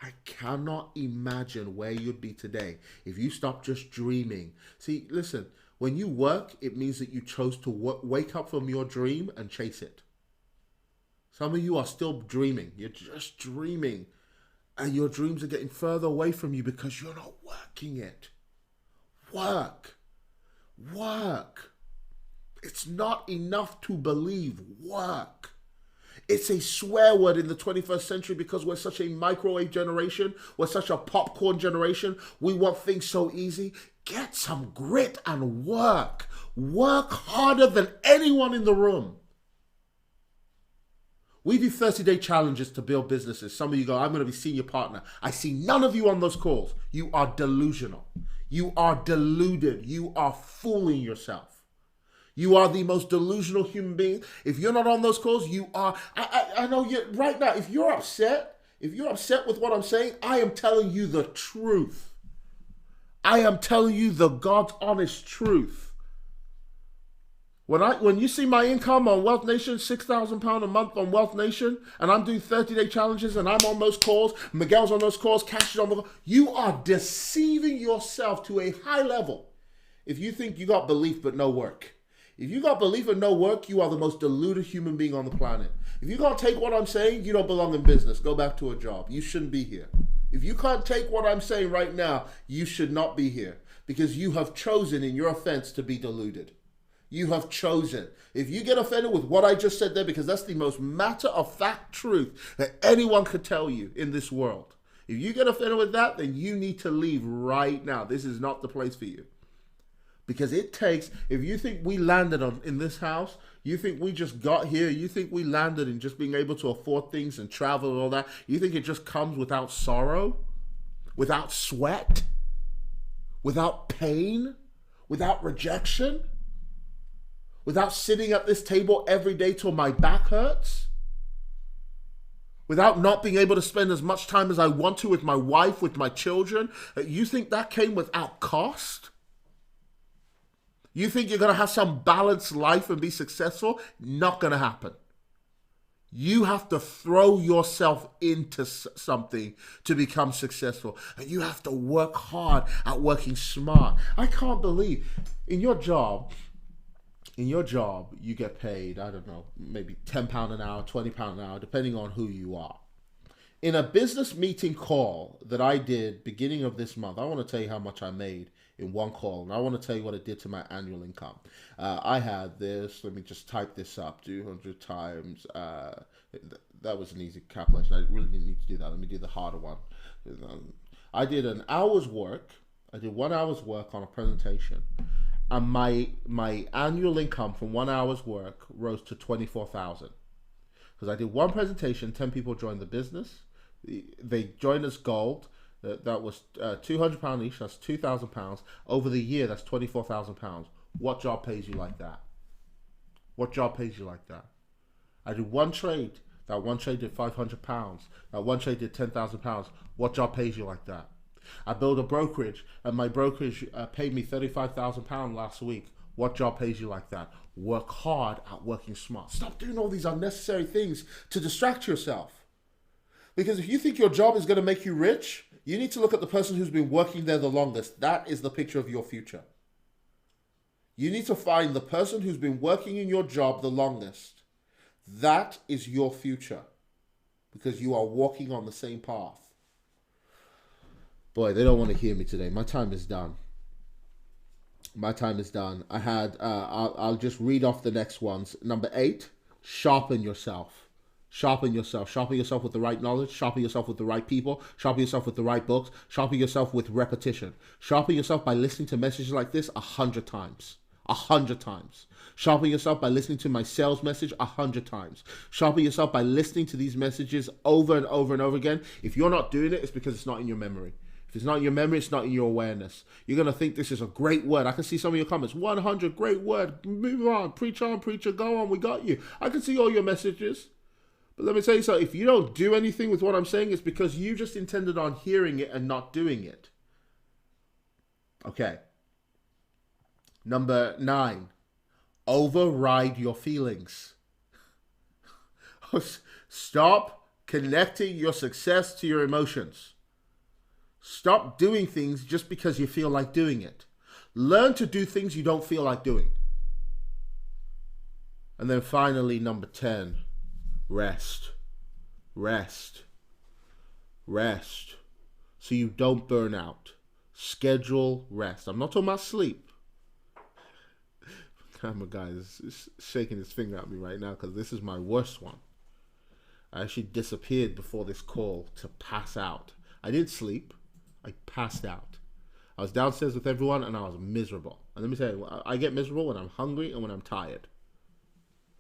A: I cannot imagine where you'd be today if you stopped just dreaming. See, listen, when you work, it means that you chose to wake up from your dream and chase it. Some of you are still dreaming. You're just dreaming. And your dreams are getting further away from you because you're not working it. Work. It's not enough to believe. Work. It's a swear word in the 21st century because we're such a microwave generation. We're such a popcorn generation. We want things so easy. Get some grit and work. Work harder than anyone in the room. We do 30-day challenges to build businesses. Some of you go, I'm going to be senior partner. I see none of you on those calls. You are delusional. You are deluded. You are fooling yourself. You are the most delusional human being. If you're not on those calls, you are. I know you right now. If you're upset with what I'm saying, I am telling you the truth. I am telling you the God's honest truth. When you see my income on Wealth Nation, £6,000 a month on Wealth Nation, and I'm doing 30-day challenges, and I'm on those calls, Miguel's on those calls, Cash is on the call, you are deceiving yourself to a high level if you think you got belief but no work. If you got belief and no work, you are the most deluded human being on the planet. If you can't take what I'm saying, you don't belong in business. Go back to a job. You shouldn't be here. If you can't take what I'm saying right now, you should not be here because you have chosen in your offense to be deluded. You have chosen. If you get offended with what I just said there, because that's the most matter-of-fact truth that anyone could tell you in this world. If you get offended with that, then you need to leave right now. This is not the place for you. Because it takes, if you think we landed in this house, you think we just got here, you think we landed in just being able to afford things and travel and all that, you think it just comes without sorrow, without sweat, without pain, without rejection, without sitting at this table every day till my back hurts, without not being able to spend as much time as I want to with my wife, with my children? You think that came without cost? You think you're going to have some balanced life and be successful? Not going to happen. You have to throw yourself into something to become successful. And you have to work hard at working smart. I can't believe in your job, you get paid, I don't know, maybe £10 an hour, £20 an hour, depending on who you are. In a business meeting call that I did beginning of this month, I want to tell you how much I made in one call, and I want to tell you what it did to my annual income. I had this, let me just type this up, 200 times, that was an easy calculation. I really didn't need to do that. Let me do the harder one. I did an hour's work, I did 1 hour's work on a presentation, and my annual income from 1 hour's work rose to 24,000. Because I did one presentation, 10 people joined the business, they joined us gold. That was £200 each. That's £2,000 over the year. That's £24,000. What job pays you like that? What job pays you like that? I did one trade. That one trade did £500. That one trade did £10,000. What job pays you like that? I built a brokerage, and my brokerage paid me £35,000 last week. What job pays you like that? Work hard at working smart. Stop doing all these unnecessary things to distract yourself. Because if you think your job is going to make you rich, you need to look at the person who's been working there the longest. That is the picture of your future. You need to find the person who's been working in your job the longest. That is your future. Because you are walking on the same path. Boy, they don't want to hear me today. My time is done. My time is done. I had, I'll just read off the next ones. Number 8, sharpen yourself. Sharpen yourself. Sharpen yourself with the right knowledge. Sharpen yourself with the right people. Sharpen yourself with the right books. Sharpen yourself with repetition. Sharpen yourself by listening to messages like this 100 times. 100 times. Sharpen yourself by listening to my sales message 100 times. Sharpen yourself by listening to these messages over and over and over again. If you're not doing it, it's because it's not in your memory. If it's not in your memory, it's not in your awareness. You're going to think this is a great word. I can see some of your comments. 100, great word. Move on. Preacher, go on. We got you. I can see all your messages. But let me tell you something, if you don't do anything with what I'm saying, it's because you just intended on hearing it and not doing it. Okay. Number 9, override your feelings. Stop connecting your success to your emotions. Stop doing things just because you feel like doing it. Learn to do things you don't feel like doing. And then finally, number 10. Rest. So you don't burn out. Schedule rest. I'm not talking about sleep. I'm camera guy is shaking his finger at me right now because this is my worst one. I actually disappeared before this call to pass out. I didn't sleep. I passed out. I was downstairs with everyone and I was miserable. And let me tell you, I get miserable when I'm hungry and when I'm tired.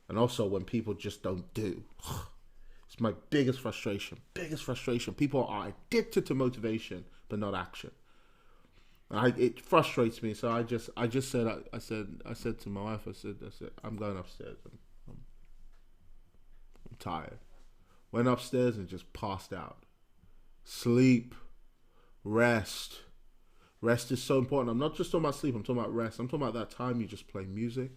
A: And also when people just don't do. It's my biggest frustration. Biggest frustration. People are addicted to motivation, but not action. And it frustrates me. So I just said, I said to my wife, I said, I'm going upstairs. I'm tired. Went upstairs and just passed out. Sleep. Rest. Rest is so important. I'm not just talking about sleep. I'm talking about rest. I'm talking about that time you just play music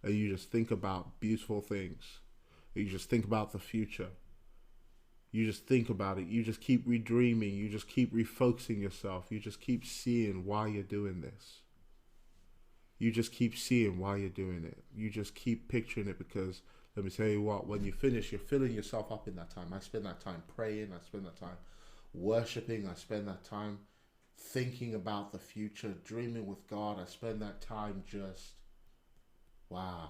A: and you just think about beautiful things. You just think about the future. You just think about it. You just keep redreaming. You just keep refocusing yourself. You just keep seeing why you're doing this. You just keep seeing why you're doing it. You just keep picturing it because let me tell you what, when you finish, you're filling yourself up in that time. I spend that time praying. I spend that time worshiping. I spend that time thinking about the future, dreaming with God. I spend that time just, wow.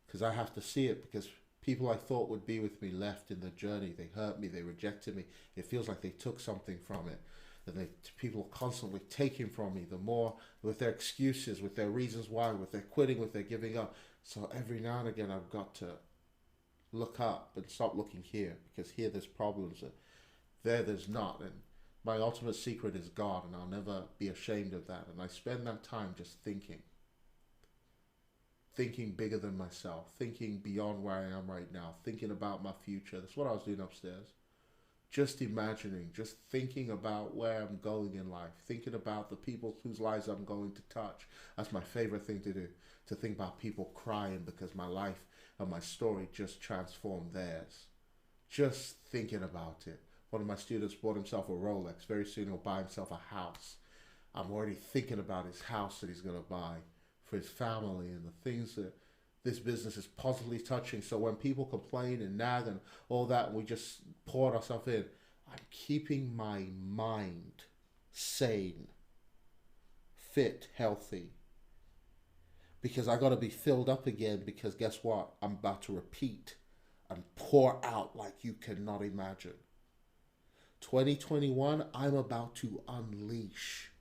A: Because I have to see it because people I thought would be with me left in the journey. They hurt me. They rejected me. It feels like they took something from it. And people are constantly taking from me. The more with their excuses, with their reasons why, with their quitting, with their giving up. So every now and again, I've got to look up and stop looking here because here there's problems. There's not. And my ultimate secret is God, and I'll never be ashamed of that. And I spend that time just thinking bigger than myself, thinking beyond where I am right now, thinking about my future. That's what I was doing upstairs. Just imagining, just thinking about where I'm going in life, thinking about the people whose lives I'm going to touch. That's my favorite thing to do, to think about people crying because my life and my story just transformed theirs. Just thinking about it. One of my students bought himself a Rolex. Very soon he'll buy himself a house. I'm already thinking about his house that he's going to buy for his family and the things that this business is positively touching. So when people complain and nag and all that, and we just pour ourselves in, I'm keeping my mind sane, fit, healthy. Because I got to be filled up again because guess what? I'm about to repeat and pour out like you cannot imagine. 2021, I'm about to unleash.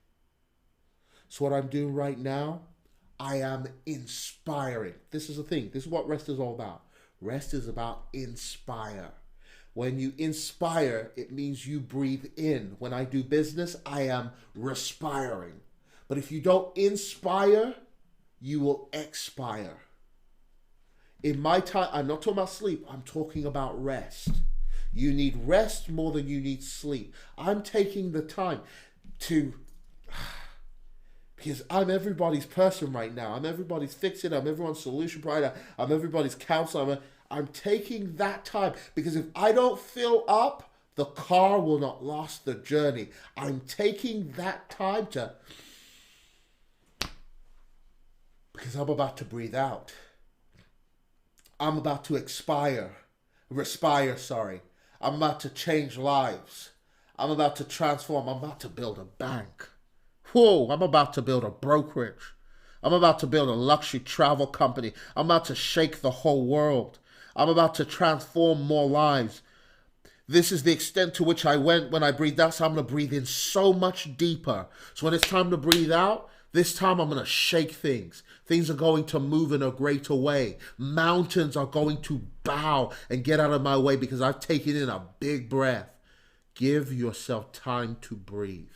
A: So what I'm doing right now, I am inspiring. This is the thing. This is what rest is all about. Rest is about inspire. When you inspire, it means you breathe in. When I do business, I am respiring. But if you don't inspire, you will expire. In my time, I'm not talking about sleep. I'm talking about rest. You need rest more than you need sleep. I'm taking the time to... Because I'm everybody's person right now. I'm everybody's fixer. I'm everyone's solution provider. I'm everybody's counselor. I'm taking that time because if I don't fill up, the car will not last the journey. I'm taking that time because I'm about to breathe out. I'm about to respire, sorry. I'm about to change lives. I'm about to transform. I'm about to build a bank. Whoa, I'm about to build a brokerage. I'm about to build a luxury travel company. I'm about to shake the whole world. I'm about to transform more lives. This is the extent to which I went when I breathed out. So I'm going to breathe in so much deeper. So when it's time to breathe out, this time I'm going to shake things. Things are going to move in a greater way. Mountains are going to bow and get out of my way because I've taken in a big breath. Give yourself time to breathe.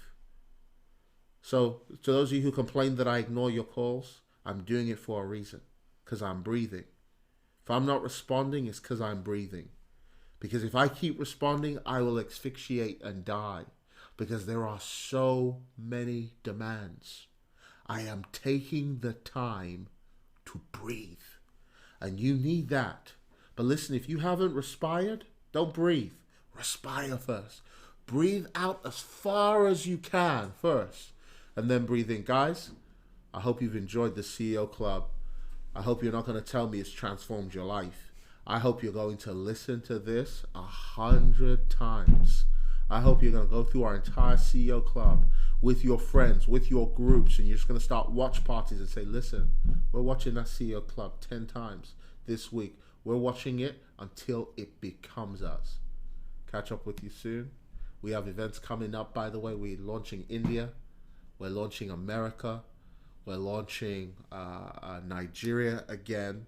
A: So to those of you who complain that I ignore your calls, I'm doing it for a reason, because I'm breathing. If I'm not responding, it's because I'm breathing. Because if I keep responding, I will asphyxiate and die, because there are so many demands. I am taking the time to breathe, and you need that. But listen, if you haven't respired, don't breathe. Respire first. Breathe out as far as you can first. And then breathe in. Guys, I hope you've enjoyed the CEO Club. I hope you're not going to tell me it's transformed your life. I hope you're going to listen to this 100 times. I hope you're going to go through our entire CEO club with your friends, with your groups, and you're just going to start watch parties and say, listen, we're watching that CEO club 10 times this week. We're watching it until it becomes us. Catch up with you soon. We have events coming up, by the way. We're launching India. We're launching America. We're launching Nigeria again.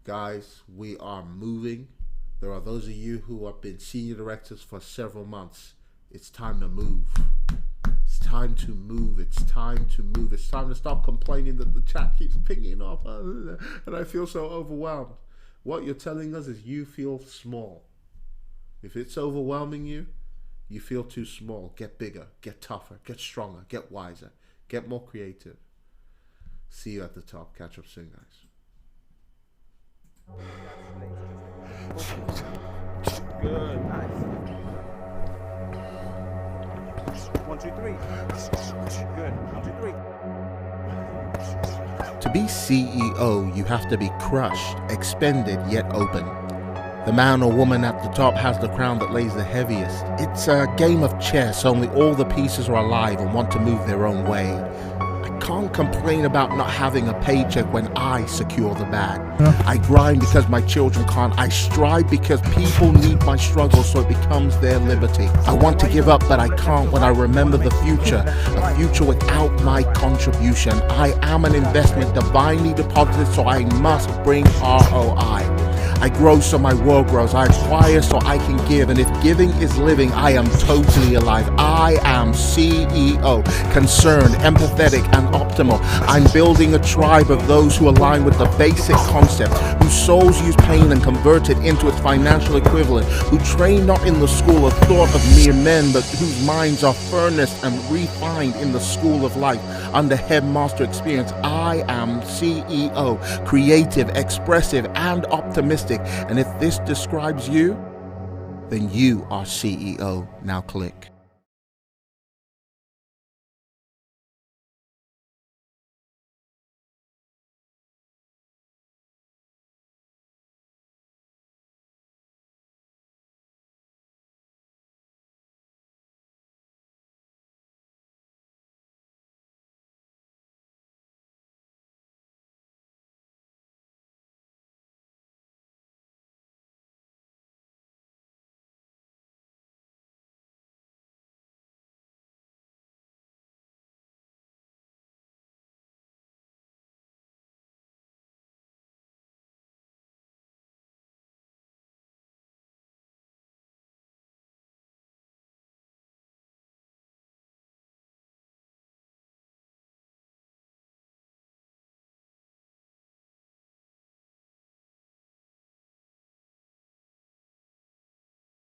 A: Guys, we are moving. There are those of you who have been senior directors for several months. It's time to move. It's time to move. It's time to move. It's time to stop complaining that the chat keeps pinging off and I feel so overwhelmed. What you're telling us is you feel small. If it's overwhelming you, you feel too small. Get bigger, get tougher, get stronger, get wiser, get more creative. See you at the top. Catch up soon, guys.
D: Good. Nice. 1, 2, 3. Good. 1, 2, 3.
A: To be CEO, you have to be crushed, expended, yet open. The man or woman at the top has the crown that lays the heaviest. It's a game of chess, only all the pieces are alive and want to move their own way. I can't complain about not having a paycheck when I secure the bag. I grind because my children can't. I strive because people need my struggle so it becomes their liberty. I want to give up, but I can't when I remember the future, a future without my contribution. I am an investment divinely deposited, so I must bring ROI. I grow so my world grows. I acquire so I can give. And if giving is living, I am totally alive. I am CEO, concerned, empathetic, and optimal. I'm building a tribe of those who align with the basic concept, whose souls use pain and convert it into its financial equivalent, who train not in the school of thought of mere men, but whose minds are furnished and refined in the school of life under headmaster experience. I am CEO, creative, expressive, and optimistic. And if this describes you, then you are CEO. Now click.